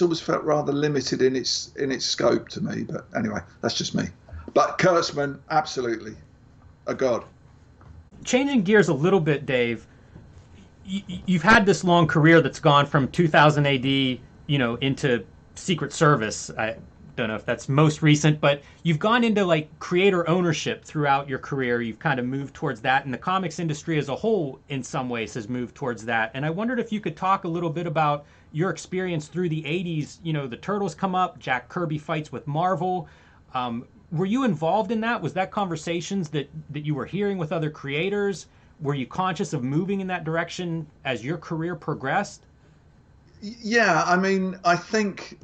always felt rather limited in its scope to me. But anyway, that's just me. But Kurtzman, absolutely a god. Changing gears a little bit, Dave, you've had this long career that's gone from 2000 AD, you know, into Secret Service. I don't know if that's most recent, but you've gone into like creator ownership throughout your career. You've kind of moved towards that, and the comics industry as a whole in some ways has moved towards that. And I wondered if you could talk a little bit about your experience through the 80s. You know, the Turtles come up, Jack Kirby fights with Marvel. Were you involved in that? Was that conversations that you were hearing with other creators? Were you conscious of moving in that direction as your career progressed? Yeah, I mean, I think,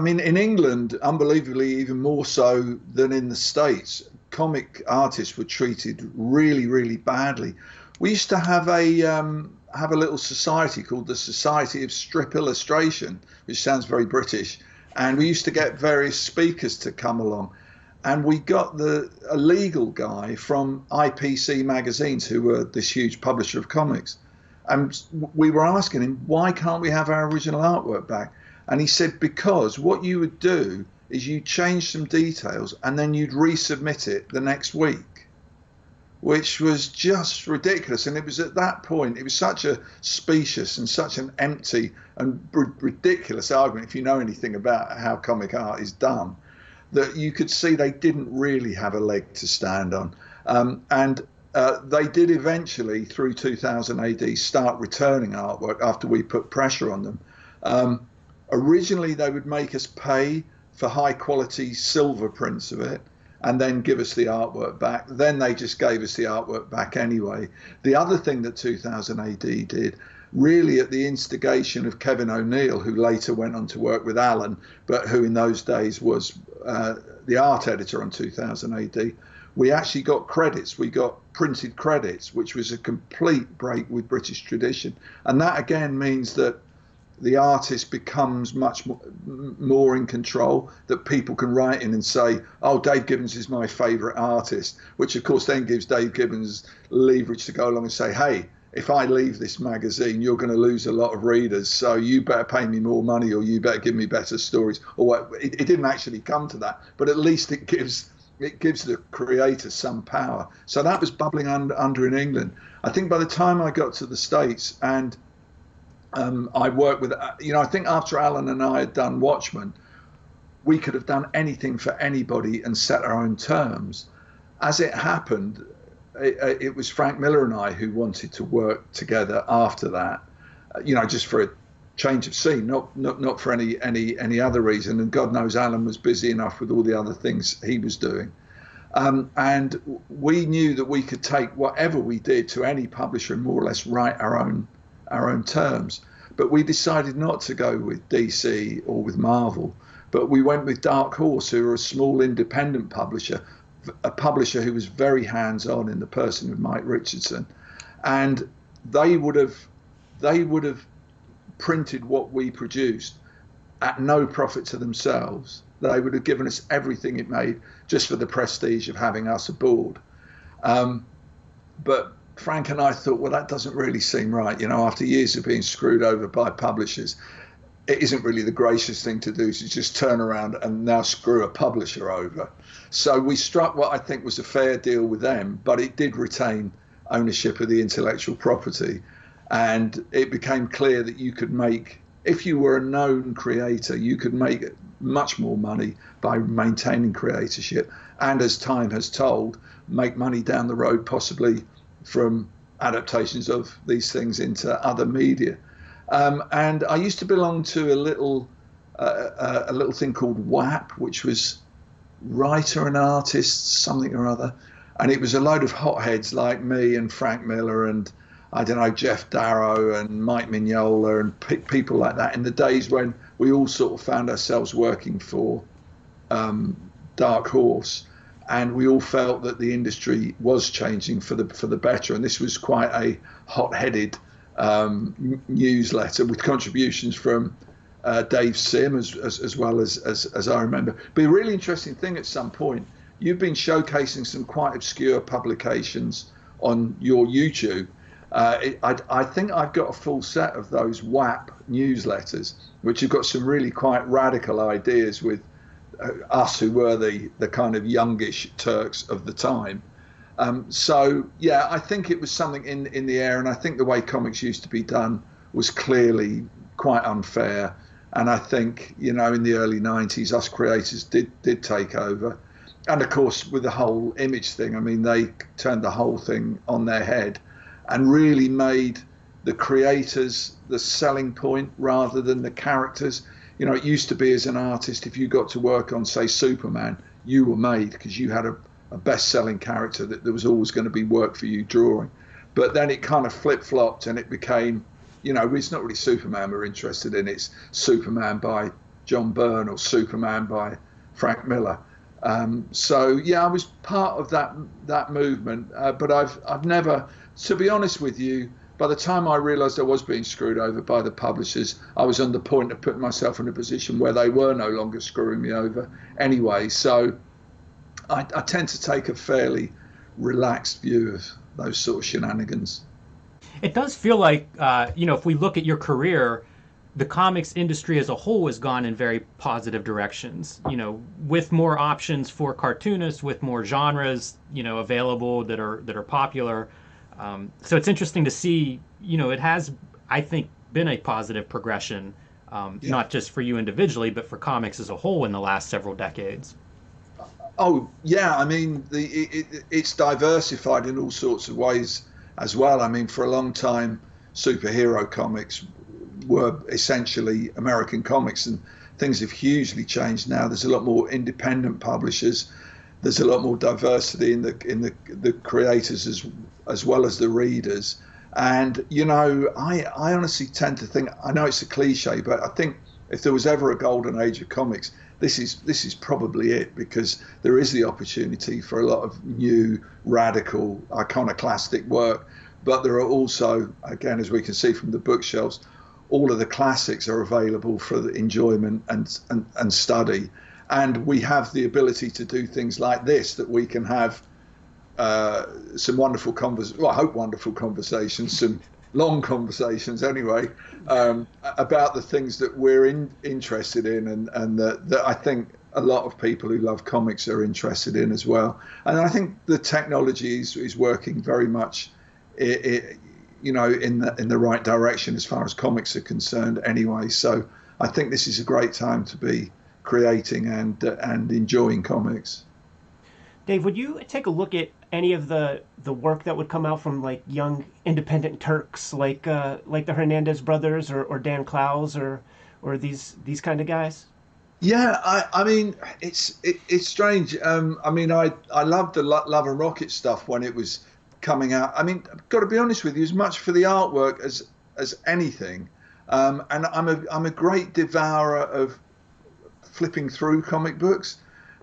in England, unbelievably, even more so than in the States, comic artists were treated really, really badly. We used to have a little society called the Society of Strip Illustration, which sounds very British, and we used to get various speakers to come along. And we got a legal guy from IPC magazines, who were this huge publisher of comics. And we were asking him, why can't we have our original artwork back? And he said, because what you would do is you change some details and then you'd resubmit it the next week, which was just ridiculous. And it was at that point, it was such a specious and such an empty and ridiculous argument, if you know anything about how comic art is done, that you could see they didn't really have a leg to stand on. They did eventually, through 2000 AD, start returning artwork after we put pressure on them. Originally, they would make us pay for high quality silver prints of it and then give us the artwork back. Then they just gave us the artwork back anyway. The other thing that 2000 AD did, really at the instigation of Kevin O'Neill, who later went on to work with Alan, but who in those days was the art editor on 2000 AD, we actually got credits. We got printed credits, which was a complete break with British tradition. And that again means that the artist becomes much more in control, that people can write in and say, oh, Dave Gibbons is my favorite artist, which of course then gives Dave Gibbons leverage to go along and say, hey, if I leave this magazine, you're going to lose a lot of readers, so you better pay me more money, or you better give me better stories. Or what. It didn't actually come to that, but at least it gives the creator some power. So that was bubbling under in England. I think by the time I got to the States, and I worked with, I think after Alan and I had done Watchmen, we could have done anything for anybody and set our own terms. As it happened, it was Frank Miller and I who wanted to work together after that, just for a change of scene, not for any other reason. And God knows Alan was busy enough with all the other things he was doing. And we knew that we could take whatever we did to any publisher and more or less write our own terms. But we decided not to go with DC or with Marvel, but we went with Dark Horse, who are a small independent publisher, a publisher who was very hands-on in the person of Mike Richardson. And they would have printed what we produced at no profit to themselves. They would have given us everything it made just for the prestige of having us aboard. But Frank and I thought, well, that doesn't really seem right. After years of being screwed over by publishers, it isn't really the gracious thing to do to just turn around and now screw a publisher over. So we struck what I think was a fair deal with them, but it did retain ownership of the intellectual property. And it became clear that you could make, if you were a known creator, you could make much more money by maintaining creatorship. And as time has told, make money down the road, possibly from adaptations of these things into other media. And I used to belong to a little thing called WAP, which was writer and artist, something or other. And it was a load of hotheads like me and Frank Miller and, I don't know, Jeff Darrow and Mike Mignola and people like that in the days when we all sort of found ourselves working for Dark Horse. And we all felt that the industry was changing for the better. And this was quite a hot-headed newsletter with contributions from Dave Sim as well as I remember. But a really interesting thing at some point, you've been showcasing some quite obscure publications on your YouTube. I think I've got a full set of those WAP newsletters, which have got some really quite radical ideas with us who were the kind of youngish Turks of the time. So yeah, I think it was something in the air, and I think the way comics used to be done was clearly quite unfair. And I think, you know, in the early 90s, us creators did take over. And of course, with the whole image thing, I mean, they turned the whole thing on their head and really made the creators the selling point rather than the characters. You know, it used to be as an artist, if you got to work on, say, Superman, you were made because you had a best-selling character that there was always going to be work for you drawing. But then it kind of flip-flopped and it became, you know, it's not really Superman we're interested in, it's Superman by John Byrne or Superman by Frank Miller. So yeah, I was part of that movement, but I've never, to be honest with you, by the time I realised I was being screwed over by the publishers, I was on the point of putting myself in a position where they were no longer screwing me over anyway. So I tend to take a fairly relaxed view of those sort of shenanigans. It does feel like, you know, if we look at your career, the comics industry as a whole has gone in very positive directions, you know, with more options for cartoonists, with more genres, you know, available that are popular. So it's interesting to see, you know, it has, I think, been a positive progression, not just for you individually, but for comics as a whole in the last several decades. Oh, yeah. I mean, it's diversified in all sorts of ways as well. I mean, for a long time, superhero comics were essentially American comics, and things have hugely changed now. There's a lot more independent publishers. There's a lot more diversity in the creators as well as the readers. And, you know, I honestly tend to think, I know it's a cliche, but I think if there was ever a golden age of comics, this is probably it, because there is the opportunity for a lot of new, radical, iconoclastic work. But there are also, again, as we can see from the bookshelves, all of the classics are available for the enjoyment and study. And we have the ability to do things like this, that we can have some wonderful I hope wonderful conversations, some long conversations anyway, about the things that we're interested in, and that I think a lot of people who love comics are interested in as well. And I think the technology is working very much, you know, in the right direction as far as comics are concerned anyway. So I think this is a great time to be creating and enjoying comics. Dave, would you take a look at any of the work that would come out from like young independent Turks, like the Hernandez brothers or Dan Clowes or these kind of guys? Yeah, I mean, it's strange. I mean, I loved the Love and Rocket stuff when it was coming out. I mean, I've got to be honest with you, as much for the artwork as anything. And I'm a great devourer of flipping through comic books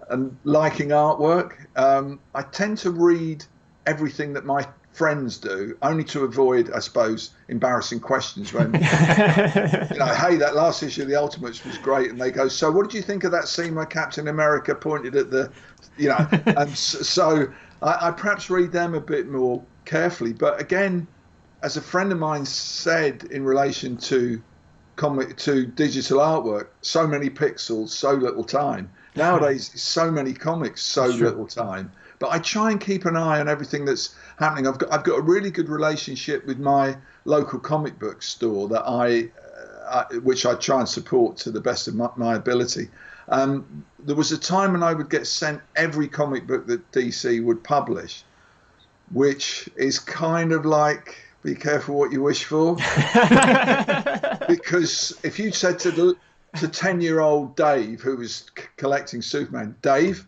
and liking artwork. I tend to read everything that my friends do, only to avoid, I suppose, embarrassing questions when, you know, hey, that last issue of the Ultimates was great, and they go, so what did you think of that scene where Captain America pointed at the, you know, and so I perhaps read them a bit more carefully. But again, as a friend of mine said in relation to comic to digital artwork. So many pixels, so little time. Nowadays, so many comics, so little time. But I try and keep an eye on everything that's happening. I've got a really good relationship with my local comic book store that which I try and support to the best of my ability. There was a time when I would get sent every comic book that DC would publish, which is kind of like, be careful what you wish for. Because if you said to 10-year-old Dave, who was collecting Superman, Dave,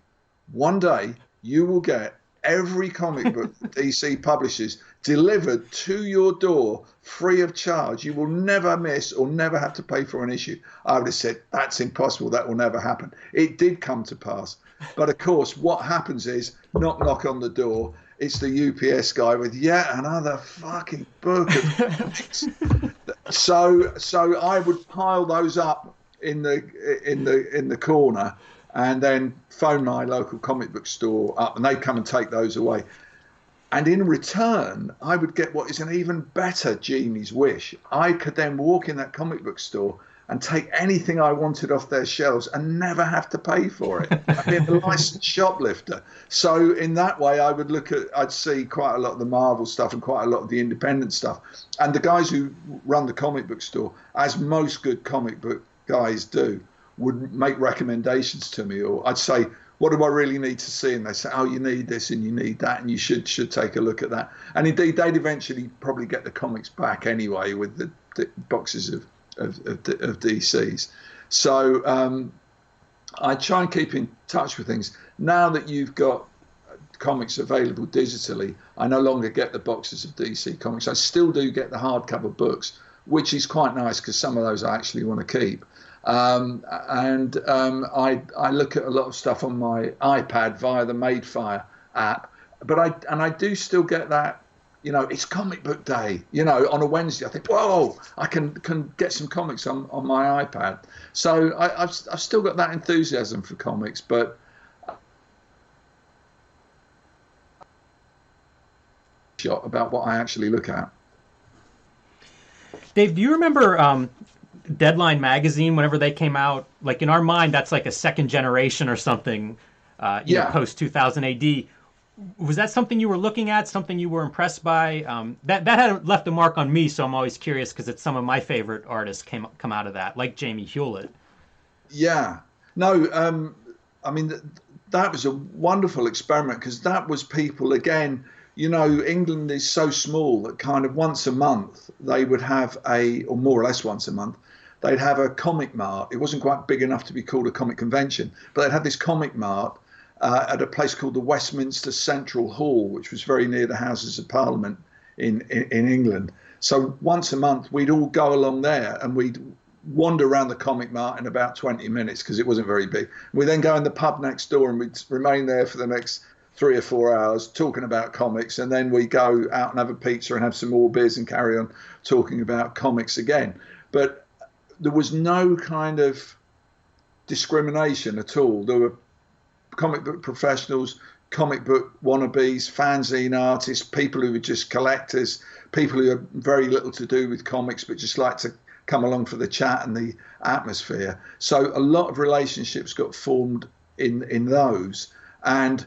one day you will get every comic book that DC publishes delivered to your door free of charge. You will never miss or never have to pay for an issue. I would have said, that's impossible. That will never happen. It did come to pass. But of course, what happens is, knock, knock on the door. It's the UPS guy with yet another fucking book of comics. So I would pile those up in the corner, and then phone my local comic book store up, and they'd come and take those away. And in return, I would get what is an even better genie's wish. I could then walk in that comic book store and take anything I wanted off their shelves and never have to pay for it. I'd be a licensed shoplifter. So in that way, I'd see quite a lot of the Marvel stuff and quite a lot of the independent stuff. And the guys who run the comic book store, as most good comic book guys do, would make recommendations to me, or I'd say, what do I really need to see? And they say, oh, you need this and you need that, and you should take a look at that. And indeed, they'd eventually probably get the comics back anyway with the boxes of DCs. So I try and keep in touch with things. Now that you've got comics available digitally, I no longer get the boxes of DC comics. I still do get the hardcover books, which is quite nice because some of those I actually want to keep. I look at a lot of stuff on my iPad via the Madefire app, but I do still get that, it's comic book day, on a Wednesday. I think, whoa, I can get some comics on my iPad. So I've still got that enthusiasm for comics, but about what I actually look at. Dave, do you remember Deadline magazine, whenever they came out? Like, in our mind, that's like a second generation or something, post 2000 AD. Was that something you were looking at, something you were impressed by? That had left a mark on me, so I'm always curious because it's some of my favorite artists come out of that, like Jamie Hewlett. Yeah. No, I mean, that was a wonderful experiment because that was people, again, England is so small that kind of once a month they would have or more or less once a month, they'd have a comic mart. It wasn't quite big enough to be called a comic convention, but they'd have this comic mart at a place called the Westminster Central Hall, which was very near the Houses of Parliament in England. So once a month, we'd all go along there and we'd wander around the comic mart in about 20 minutes because it wasn't very big. We'd then go in the pub next door and we'd remain there for the next 3 or 4 hours talking about comics, and then we go out and have a pizza and have some more beers and carry on talking about comics again. But there was no kind of discrimination at all. There were comic book professionals, comic book wannabes, fanzine artists, people who were just collectors, people who had very little to do with comics but just like to come along for the chat and the atmosphere. So a lot of relationships got formed in those. And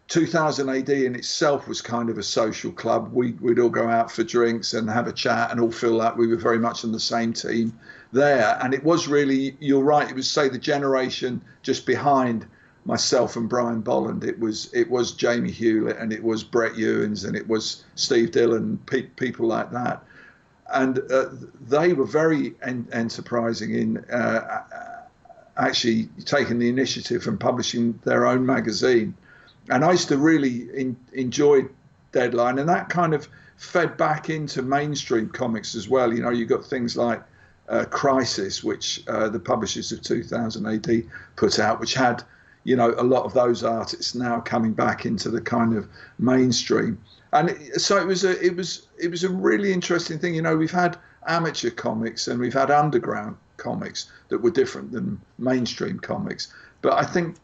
2000 AD in itself was kind of a social club. We'd all go out for drinks and have a chat and all feel like we were very much on the same team there. And it was really, you're right, it was, say, the generation just behind myself and Brian Bolland. It was Jamie Hewlett and it was Brett Ewins and it was Steve Dillon, people like that. And they were very enterprising in actually taking the initiative and publishing their own magazine. And I used to really enjoy Deadline, and that kind of fed back into mainstream comics as well. You got things like Crisis, which the publishers of 2000 AD put out, which had, a lot of those artists now coming back into the kind of mainstream. And so it was a really interesting thing. We've had amateur comics and we've had underground comics that were different than mainstream comics. But I think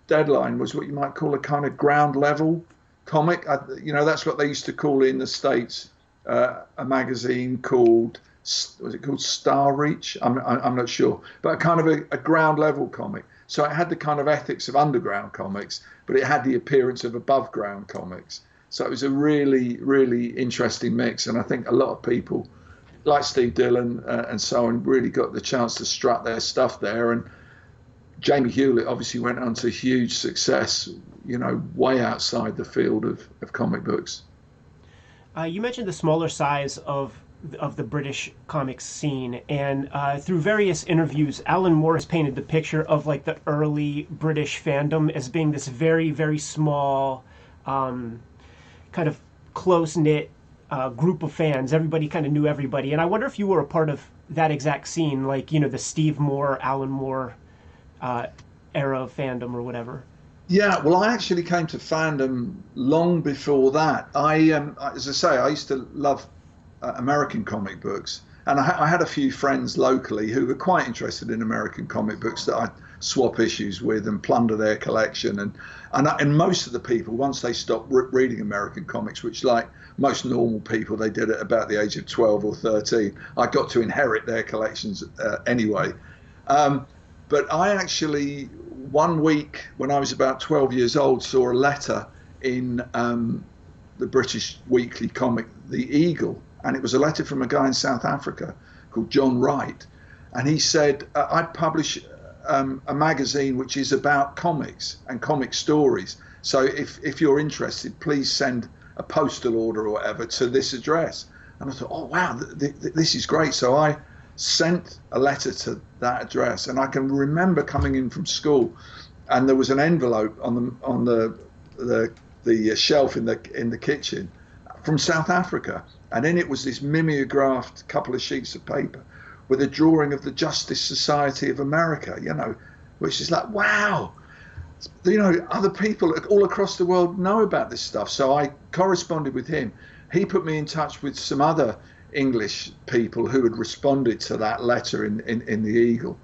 Deadline was what you might call a kind of ground level comic. That's what they used to call in the States a magazine called was it called Star Reach? I'm not sure, but kind of a ground level comic. So it had the kind of ethics of underground comics, but it had the appearance of above ground comics. So it was a really, really interesting mix. And I think a lot of people like Steve Dillon and so on really got the chance to strut their stuff there. And Jamie Hewlett obviously went on to huge success, you know, way outside the field of comic books. You mentioned the smaller size of the British comics scene, and through various interviews, Alan Moore has painted the picture of like the early British fandom as being this very, very small, kind of close-knit group of fans. Everybody kind of knew everybody, and I wonder if you were a part of that exact scene, like, you know, the Steve Moore, Alan Moore era of fandom or whatever. Yeah, well, I actually came to fandom long before that. As I say, I used to love American comic books, and I had a few friends locally who were quite interested in American comic books that I'd swap issues with and plunder their collection. And most of the people, once they stopped reading American comics, which like most normal people, they did at about the age of 12 or 13, I got to inherit their collections anyway. But I actually, one week when I was about 12 years old, saw a letter in the British weekly comic, The Eagle. And it was a letter from a guy in South Africa called John Wright. And he said, I publish a magazine which is about comics and comic stories. So if you're interested, please send a postal order or whatever to this address. And I thought, oh, wow, this is great. So I sent a letter to that address. And I can remember coming in from school, and there was an envelope on the shelf in the kitchen from South Africa. And in it was this mimeographed couple of sheets of paper with a drawing of the Justice Society of America, you know, which is like, wow, you know, other people all across the world know about this stuff. So I corresponded with him. He put me in touch with some other English people who had responded to that letter in the Eagle.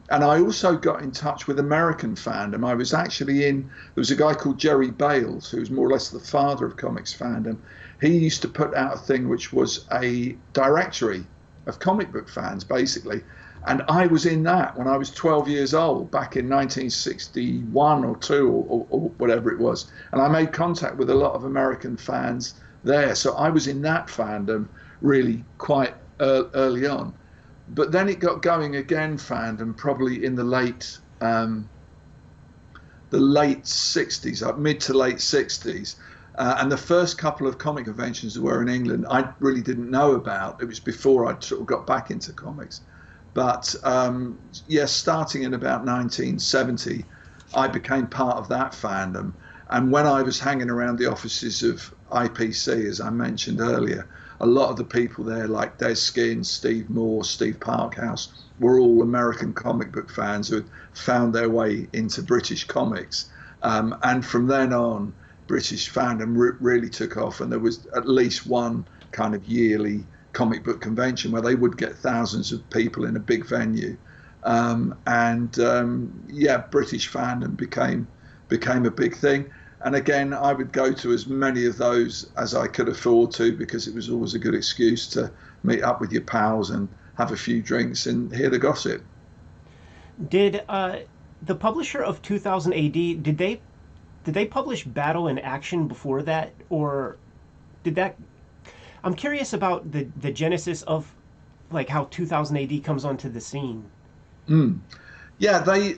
And I also got in touch with American fandom. I was actually there was a guy called Jerry Bales, who was more or less the father of comics fandom. He used to put out a thing which was a directory of comic book fans, basically. And I was in that when I was 12 years old, back in 1961 or 2 or whatever it was. And I made contact with a lot of American fans there. So I was in that fandom really quite early on. But then it got going again, fandom, probably in the late 60s, mid to late 60s. And the first couple of comic conventions that were in England, I really didn't know about. It was before I sort of got back into comics. But yes, starting in about 1970, I became part of that fandom. And when I was hanging around the offices of IPC, as I mentioned earlier, a lot of the people there, like Des Skins, Steve Moore, Steve Parkhouse, were all American comic book fans who had found their way into British comics. And from then on, British fandom really took off, and there was at least one kind of yearly comic book convention where they would get thousands of people in a big venue. Yeah, British fandom became a big thing. And again, I would go to as many of those as I could afford to, because it was always a good excuse to meet up with your pals and have a few drinks and hear the gossip. Did the publisher of 2000 AD, did they publish Battle in Action before that, or did that? I'm curious about the genesis of like how 2000 AD comes onto the scene. Yeah, they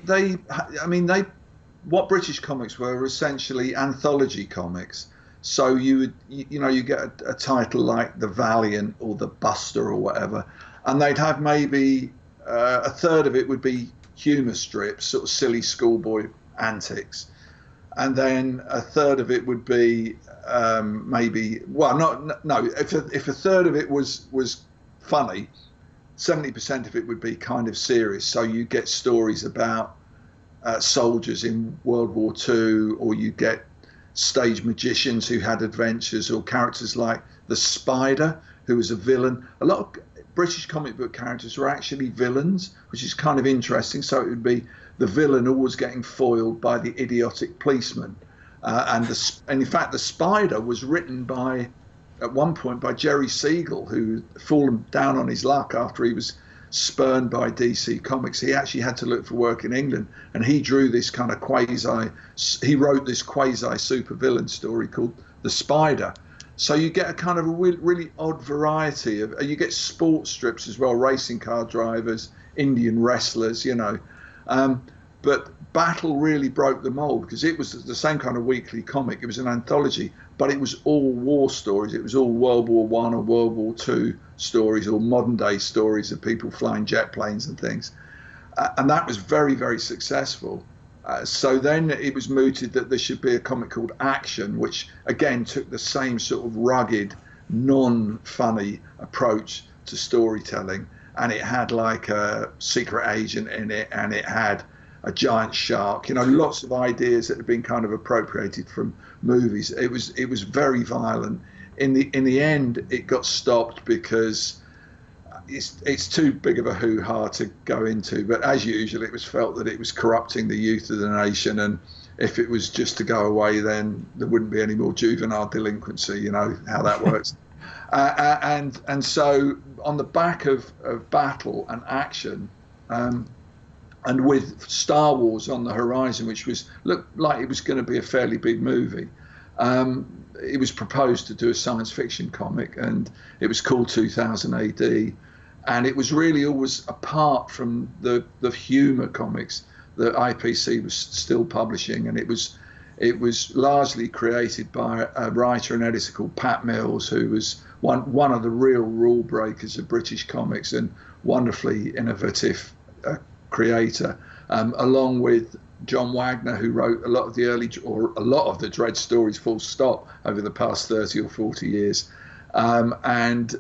what British comics were essentially anthology comics. So you get a title like The Valiant or The Buster or whatever, and they'd have maybe a third of it would be humor strips, sort of silly schoolboy antics. And then a third of it would be if a third of it was funny, 70% of it would be kind of serious. So you get stories about soldiers in World War II, or you get stage magicians who had adventures, or characters like the Spider, who was a villain. A lot of British comic book characters were actually villains, which is kind of interesting. So it would be the villain always getting foiled by the idiotic policeman. And in fact, the Spider was written by at one point by Jerry Siegel, who had fallen down on his luck after he was spurned by DC Comics. He actually had to look for work in England, and he drew this kind of he wrote this quasi supervillain story called The Spider. So you get a kind of a really odd variety of, you get sports strips as well, racing car drivers, Indian wrestlers, you know. But Battle really broke the mold because it was the same kind of weekly comic. It was an anthology, but it was all war stories. It was all World War I or World War II stories, or modern day stories of people flying jet planes and things. And that was very, very successful. So then it was mooted that there should be a comic called Action, which again took the same sort of rugged, non-funny approach to storytelling. And it had like a secret agent in it, and it had a giant shark, you know, lots of ideas that had been kind of appropriated from movies. It was very violent. In the end, it got stopped because it's too big of a hoo-ha to go into. But as usual, it was felt that it was corrupting the youth of the nation, and if it was just to go away, then there wouldn't be any more juvenile delinquency. You know how that works. And so on the back of Battle and Action, and with Star Wars on the horizon, which looked like it was going to be a fairly big movie, it was proposed to do a science fiction comic, and it was called 2000 AD. And it was really always apart from the humor comics that IPC was still publishing, and it was largely created by a writer and editor called Pat Mills, who was one of the real rule breakers of British comics and wonderfully innovative creator, along with John Wagner, who wrote a lot of the Dread stories full stop over the past 30 or 40 years, and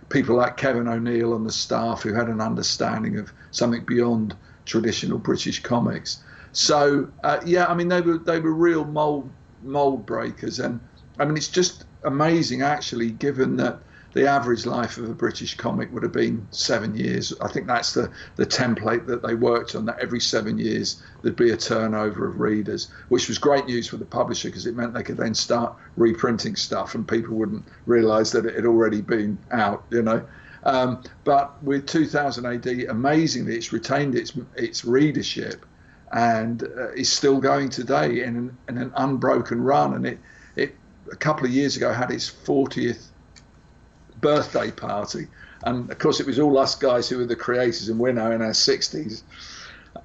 people like Kevin O'Neill on the staff who had an understanding of something beyond traditional British comics. So yeah, I mean they were real mold breakers, and I mean it's just amazing actually, given that the average life of a British comic would have been 7 years. I think that's the template that they worked on, that every 7 years there'd be a turnover of readers, which was great news for the publisher because it meant they could then start reprinting stuff and people wouldn't realise that it had already been out, you know. But with 2000 AD, amazingly, it's retained its readership and is still going today in an unbroken run. And it a couple of years ago had its 40th birthday party, and of course it was all us guys who were the creators, and we're now in our 60s,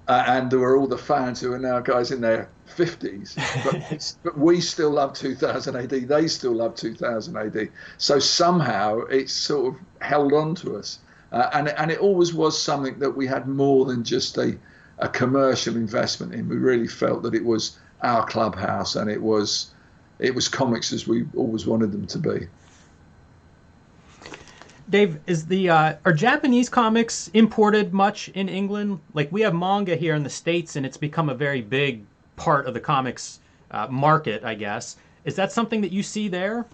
and there were all the fans who are now guys in their 50s, but we still love 2000 AD, they still love 2000 AD, so somehow it's sort of held on to us, and it always was something that we had more than just a commercial investment in. We really felt that it was our clubhouse, and it was comics as we always wanted them to be. Dave, are Japanese comics imported much in England? Like, we have manga here in the States, and it's become a very big part of the comics market, I guess. Is that something that you see there?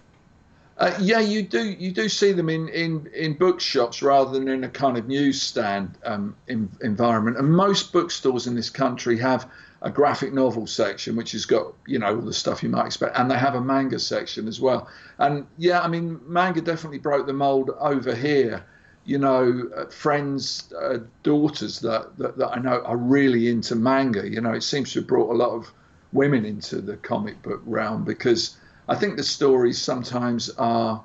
Yeah, you do see them in bookshops rather than in a kind of newsstand environment. And most bookstores in this country have a graphic novel section, which has got, you know, all the stuff you might expect, and they have a manga section as well. And yeah, I mean, manga definitely broke the mold over here. You know, friends' daughters that I know are really into manga. You know, it seems to have brought a lot of women into the comic book realm because I think the stories sometimes are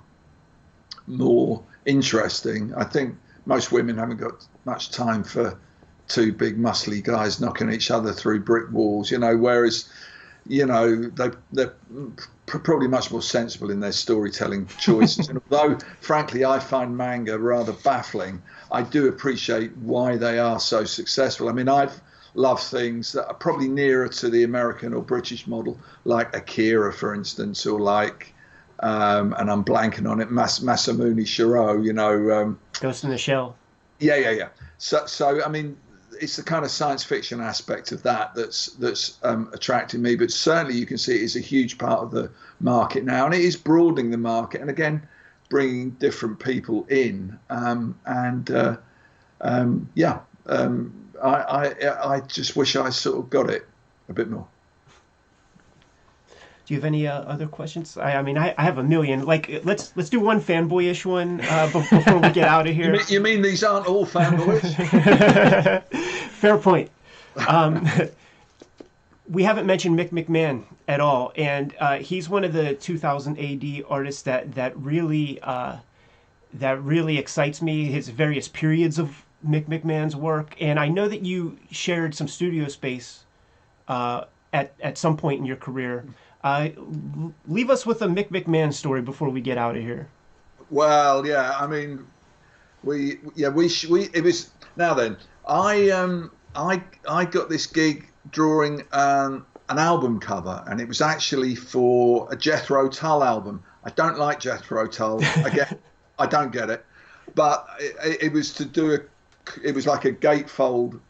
more interesting. I think most women haven't got much time for two big muscly guys knocking each other through brick walls, you know, whereas, you know, they're probably much more sensible in their storytelling choices. And although, frankly, I find manga rather baffling, I do appreciate why they are so successful. I mean, I've loved things that are probably nearer to the American or British model, like Akira, for instance, or like, and I'm blanking on it, Masamune Shirow, you know. Ghost in the Shell. Yeah. So I mean, it's the kind of science fiction aspect of that's attracting me, but certainly you can see it is a huge part of the market now, and it is broadening the market, and again, bringing different people in. I just wish I sort of got it a bit more. Do you have any other questions? I mean, I have a million. Like, let's do one fanboyish one before we get out of here. You mean these aren't all fanboys? Fair point. We haven't mentioned Mick McMahon at all, and he's one of the 2000 AD artists that really excites me. His various periods of Mick McMahon's work, and I know that you shared some studio space at some point in your career. Leave us with a Mick McMahon story before we get out of here. Well, yeah, I mean, it was. Now then, I got this gig drawing an album cover, and it was actually for a Jethro Tull album. I don't like Jethro Tull. I don't get it, but it was to do it was like a gatefold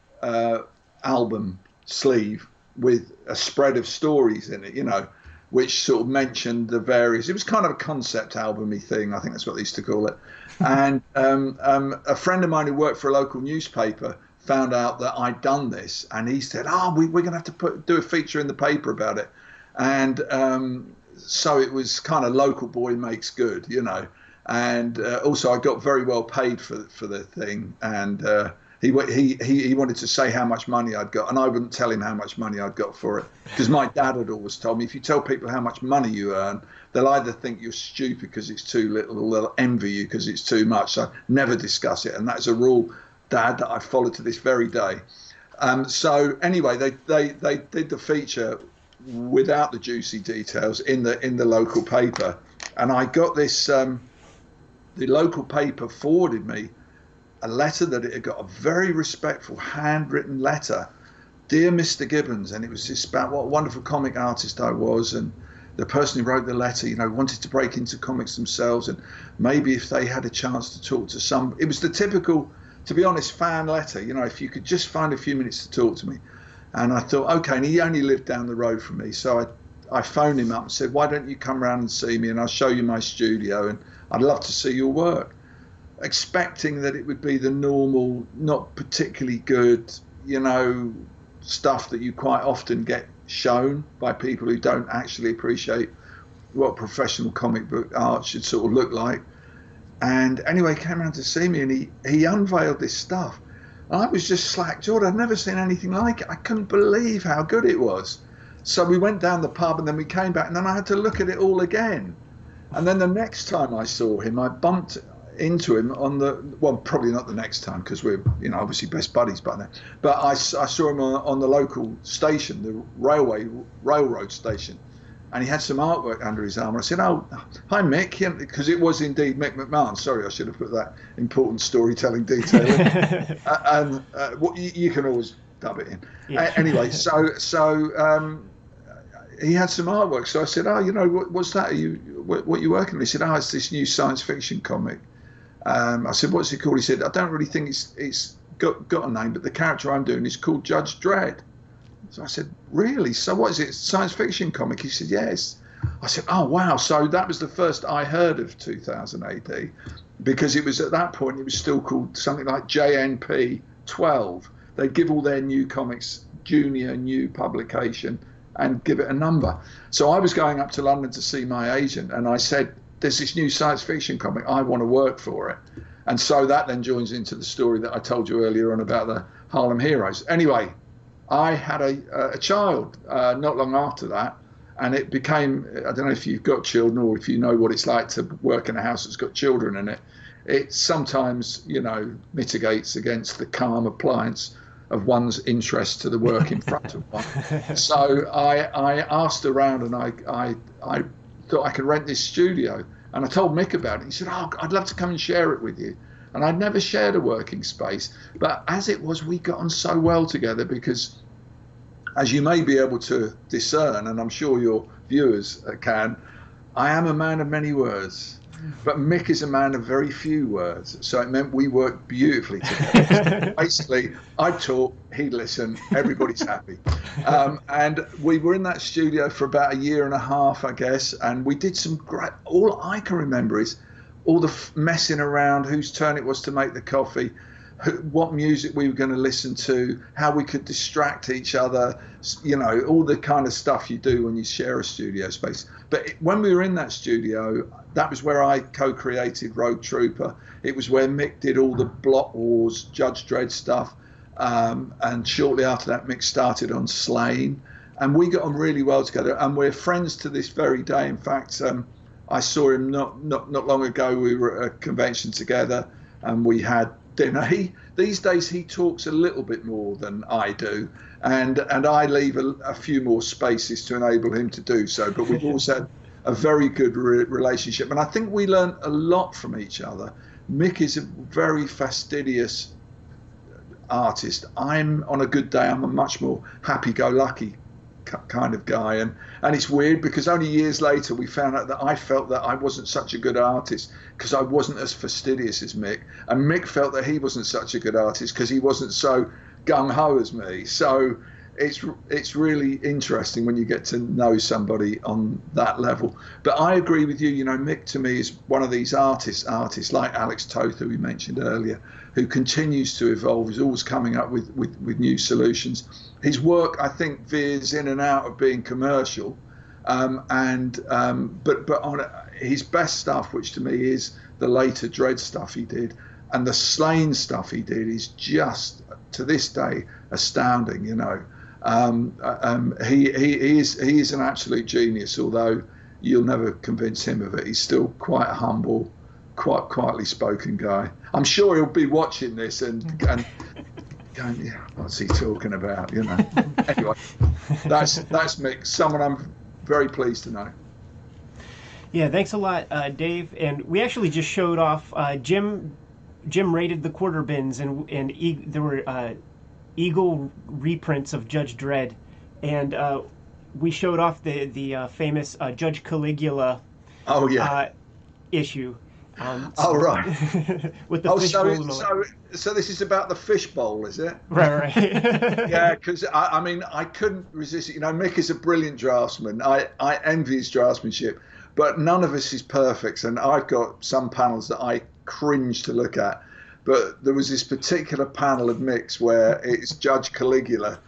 album sleeve with a spread of stories in it, which sort of mentioned the various. It was kind of a concept album-y thing. I think that's what they used to call it. And a friend of mine who worked for a local newspaper found out that I'd done this, and he said, we're going to have to do a feature in the paper about it. And so it was kind of local boy makes good, And also I got very well paid for the thing. And he wanted to say how much money I'd got, and I wouldn't tell him how much money I'd got for it, because my dad had always told me, if you tell people how much money you earn, they'll either think you're stupid because it's too little, or they'll envy you because it's too much. So never discuss it, and that's a rule, Dad, that I followed to this very day. So anyway, they did the feature without the juicy details in the local paper, and I got this. The local paper forwarded me a letter that it had got, a very respectful handwritten letter. Dear Mr. Gibbons, and it was just about what a wonderful comic artist I was, and the person who wrote the letter, wanted to break into comics themselves, and maybe if they had a chance to talk to some, it was the typical, to be honest, fan letter, if you could just find a few minutes to talk to me. And I thought, okay, and he only lived down the road from me, so I phoned him up and said, why don't you come round and see me, and I'll show you my studio, and I'd love to see your work. Expecting that it would be the normal, not particularly good, stuff that you quite often get shown by people who don't actually appreciate what professional comic book art should sort of look like. And anyway, he came around to see me, and he unveiled this stuff. And I was just slack-jawed. I'd never seen anything like it. I couldn't believe how good it was. So we went down the pub, and then we came back, and then I had to look at it all again. And then the next time I saw him, I bumped into him probably not the next time, because we're obviously best buddies by then, but I saw him on the local station, the railroad station, and he had some artwork under his arm. I said, oh, hi Mick, because it was indeed Mick McMahon. Sorry, I should have put that important storytelling detail in. And you can always dub it in. Yeah. Anyway, so he had some artwork, so I said, what's that? What are you working on? He said, it's this new science fiction comic. I said, what's it called? He said, I don't really think it's got a name, but the character I'm doing is called Judge Dredd. So I said, really? So what is it? Science fiction comic? He said, yes. I said, oh, wow. So that was the first I heard of 2000 AD, because it was at that point, it was still called something like JNP 12. They'd give all their new comics junior new publication and give it a number. So I was going up to London to see my agent, and I said, there's this new science fiction comic, I want to work for it. And so that then joins into the story that I told you earlier on about the Harlem Heroes. Anyway, I had a child not long after that, and it became, I don't know if you've got children or if you know what it's like to work in a house that's got children in it. It sometimes, mitigates against the calm appliance of one's interest to the work in front of one. So I asked around, and I thought I could rent this studio, and I told Mick about it. He said, oh, I'd love to come and share it with you. And I'd never shared a working space, but as it was, we got on so well together, because as you may be able to discern, and I'm sure your viewers can, I am a man of many words. But Mick is a man of very few words, so it meant we worked beautifully together. Basically, I'd talk, he'd listen, everybody's happy. And we were in that studio for about a year and a half, I guess, and we did some great, all I can remember is all the messing around, whose turn it was to make the coffee, what music we were going to listen to, how we could distract each other, you know, all the kind of stuff you do when you share a studio space. But when we were in that studio, that was where I co-created Rogue Trooper. It was where Mick did all the Block Wars, Judge Dredd stuff. And shortly after that, Mick started on Slain. And we got on really well together. And we're friends to this very day. In fact, I saw him not long ago. We were at a convention together and we had dinner. These days he talks a little bit more than I do, and I leave a few more spaces to enable him to do so. But we've always had a very good relationship, and I think we learned a lot from each other. Mick is a very fastidious artist. I'm, on a good day, I'm a much more happy-go-lucky kind of guy, and it's weird because only years later we found out that I felt that I wasn't such a good artist because I wasn't as fastidious as Mick, and Mick felt that he wasn't such a good artist because he wasn't so gung-ho as me. So it's really interesting when you get to know somebody on that level. But I agree with you, you know, Mick to me is one of these artists like Alex Toth, who we mentioned earlier, who continues to evolve, is always coming up with new solutions. His work, I think, veers in and out of being commercial, but on his best stuff, which to me is the later Dredd stuff he did, and the Slain stuff he did, is just to this day astounding. You know, he is an absolute genius. Although you'll never convince him of it, he's still quite a humble, quite quietly spoken guy. I'm sure he'll be watching this and going, yeah, what's he talking about? You know. Anyway, that's Mick, someone I'm very pleased to know. Yeah, thanks a lot, Dave. And we actually just showed off. Jim rated the quarter bins, and there were Eagle reprints of Judge Dredd, and we showed off the famous Judge Caligula. Oh yeah. Issue. Right. With the fishbowl. So this is about the fishbowl, is it? Right. Yeah, because I mean, I couldn't resist it. You know, Mick is a brilliant draftsman. I envy his draftsmanship, but none of us is perfect. And I've got some panels that I cringe to look at. But there was this particular panel of Mick's where it's Judge Caligula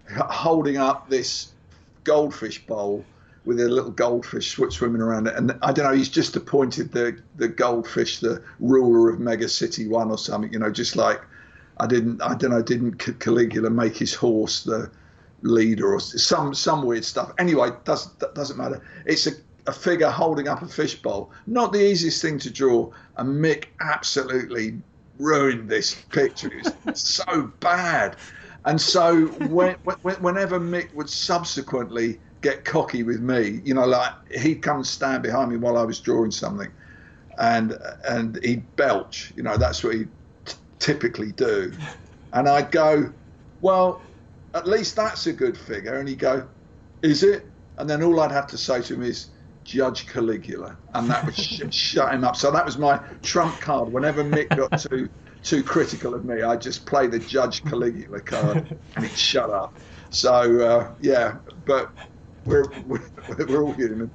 holding up this goldfish bowl with a little goldfish swimming around it, and I don't know, he's just appointed the goldfish the ruler of Mega City 1 or something, you know, just like didn't Caligula make his horse the leader or some weird stuff. Anyway, doesn't matter. It's a figure holding up a fishbowl. Not the easiest thing to draw, and Mick absolutely ruined this picture. It was so bad. And so whenever Mick would subsequently get cocky with me, you know, like he'd come and stand behind me while I was drawing something, and he'd belch, you know, that's what he'd typically do, and I'd go, well, at least that's a good figure, and he'd go, is it? And then all I'd have to say to him is Judge Caligula, and that would shut him up. So that was my trump card. Whenever Mick got too critical of me, I'd just play the Judge Caligula card and he'd shut up. So yeah, but we're all human.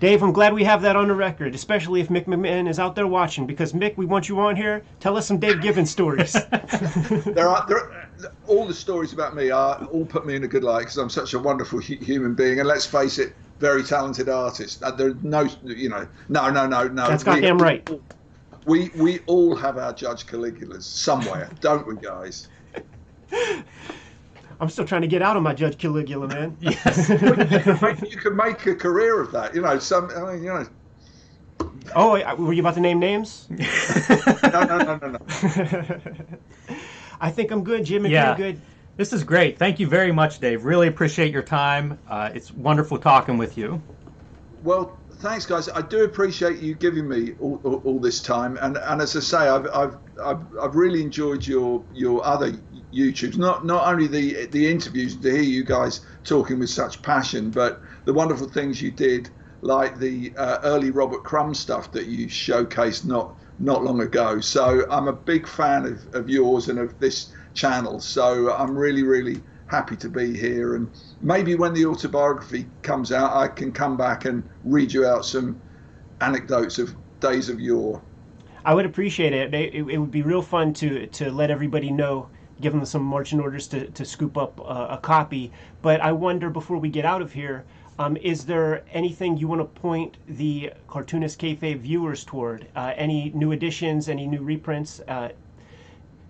Dave, I'm glad we have that on the record, especially if Mick McMahon is out there watching, because Mick, we want you on here. Tell us some Dave Gibbons stories. there are all the stories about me all put me in a good light because I'm such a wonderful human being, and let's face it, very talented artist. There's no, you know, no. That's goddamn right. We all have our Judge Caligulas somewhere, don't we, guys? I'm still trying to get out of my Judge Caligula, man. Yes. You could make a career of that, you know. I mean, you know. Oh, were you about to name names? No. I think I'm good, Jim. Yeah. You're good. This is great. Thank you very much, Dave. Really appreciate your time. It's wonderful talking with you. Well, thanks, guys. I do appreciate you giving me all this time, and as I say, I've really enjoyed your other YouTubes. Not only the interviews, to hear you guys talking with such passion, but the wonderful things you did, like the early Robert Crumb stuff that you showcased not long ago. So I'm a big fan of yours and of this channel. So I'm really happy to be here, and maybe when the autobiography comes out, I can come back and read you out some anecdotes of days of yore. I would appreciate it. It would be real fun to let everybody know, give them some marching orders to scoop up a copy. But I wonder, before we get out of here, is there anything you want to point the Cartoonist Kayfabe viewers toward? Any new editions, any new reprints?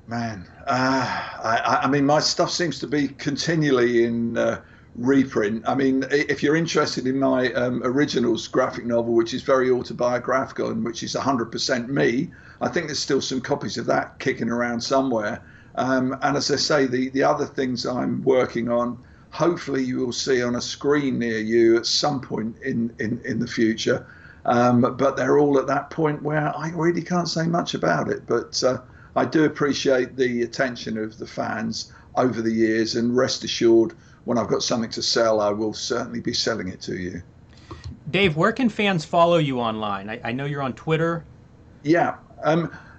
Man, I mean, my stuff seems to be continually in reprint. I mean, if you're interested in my originals graphic novel, which is very autobiographical and which is 100% me, I think there's still some copies of that kicking around somewhere. And as I say, the other things I'm working on, hopefully you will see on a screen near you at some point in the future. But they're all at that point where I really can't say much about it. But I do appreciate the attention of the fans over the years, and rest assured, when I've got something to sell, I will certainly be selling it to you. Dave, where can fans follow you online? I know you're on Twitter. Yeah,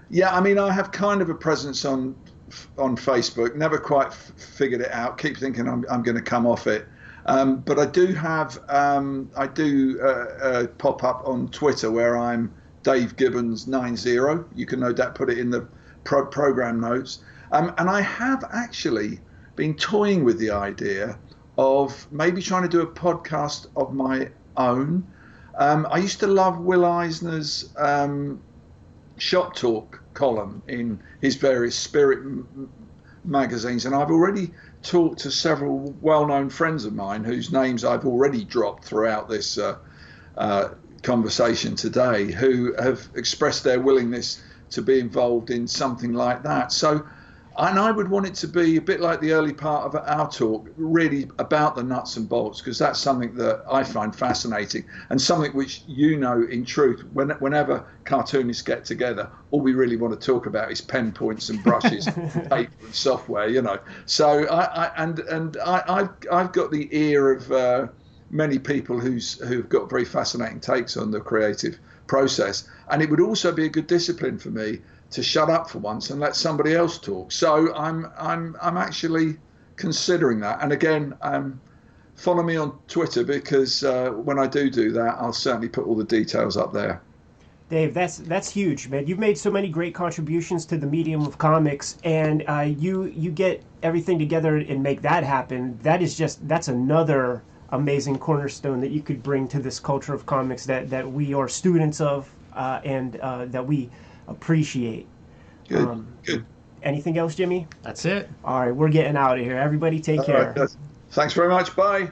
yeah. I mean, I have kind of a presence on Facebook. Never quite figured it out. Keep thinking I'm going to come off it. But I do have pop up on Twitter where I'm Dave Gibbons 90. You can no doubt put it in the program notes. And I have actually been toying with the idea of maybe trying to do a podcast of my own. I used to love Will Eisner's shop talk column in his various spirit magazines, and I've already talked to several well-known friends of mine whose names I've already dropped throughout this conversation today, who have expressed their willingness to be involved in something like that. So, and I would want it to be a bit like the early part of our talk, really about the nuts and bolts, because that's something that I find fascinating, and something which, you know, in truth, whenever cartoonists get together, all we really want to talk about is pen points and brushes, paper and software, you know. So I've got the ear of many people who've got very fascinating takes on the creative process, and it would also be a good discipline for me to shut up for once and let somebody else talk. So I'm actually considering that. And again, follow me on Twitter, because when I do that, I'll certainly put all the details up there. Dave, that's huge, man. You've made so many great contributions to the medium of comics, and you get everything together and make that happen. That's another amazing cornerstone that you could bring to this culture of comics that we are students of, and that we appreciate. Good. Anything else, Jimmy? That's it. All right, we're getting out of here. Everybody take care. Right, thanks very much. Bye.